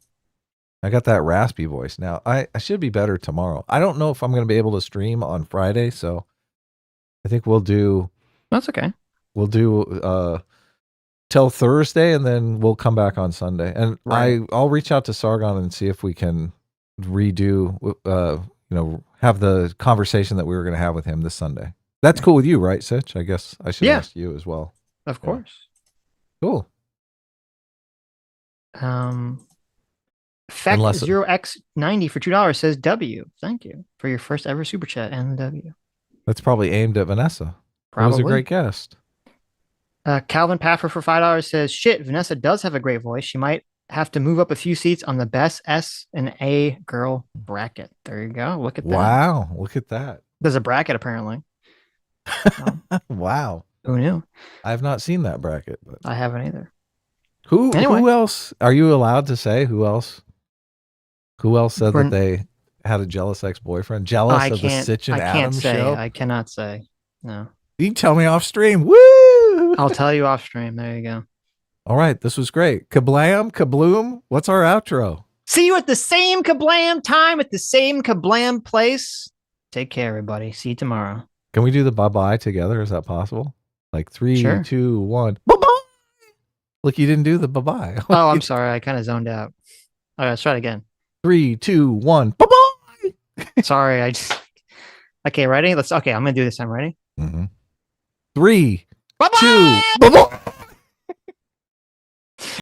I got that raspy voice now. I should be better tomorrow. I don't know if I'm going to be able to stream on Friday, so I think we'll do till Thursday, and then we'll come back on Sunday. And Right. I'll reach out to Sargon and see if we can redo, have the conversation that we were going to have with him this Sunday. That's cool with you, right, Sitch? I guess I should ask you as well. Of course. Cool. Fact 0x90 for $2 says W. Thank you for your first ever super chat and W. That's probably aimed at Vanessa. Probably. That was a great guest. Calvin Paffer for $5 says, shit, Vanessa does have a great voice. She might have to move up a few seats on the best S and A girl bracket. There you go. Look at that. Wow. Look at that. There's a bracket apparently. Wow. Who knew? I have not seen that bracket. But I haven't either. Who else? Are you allowed to say who else? Who else said that they had a jealous ex-boyfriend? Jealous of the Sitch and Adams show? I cannot say. No. You can tell me off stream. Woo! I'll tell you off stream. There you go. All right. This was great. Kablam, kabloom. What's our outro? See you at the same kablam time at the same kablam place. Take care, everybody. See you tomorrow. Can we do the bye-bye together? Is that possible? Like 3, 2, 1. Bye-bye. Look, you didn't do the bye-bye. Oh, I'm sorry. I kind of zoned out. All right, let's try it again. 3, 2, 1. Bye-bye. Sorry, I just... Okay, ready? I'm going to do this time. Ready? 3, bye-bye! 2, bye-bye.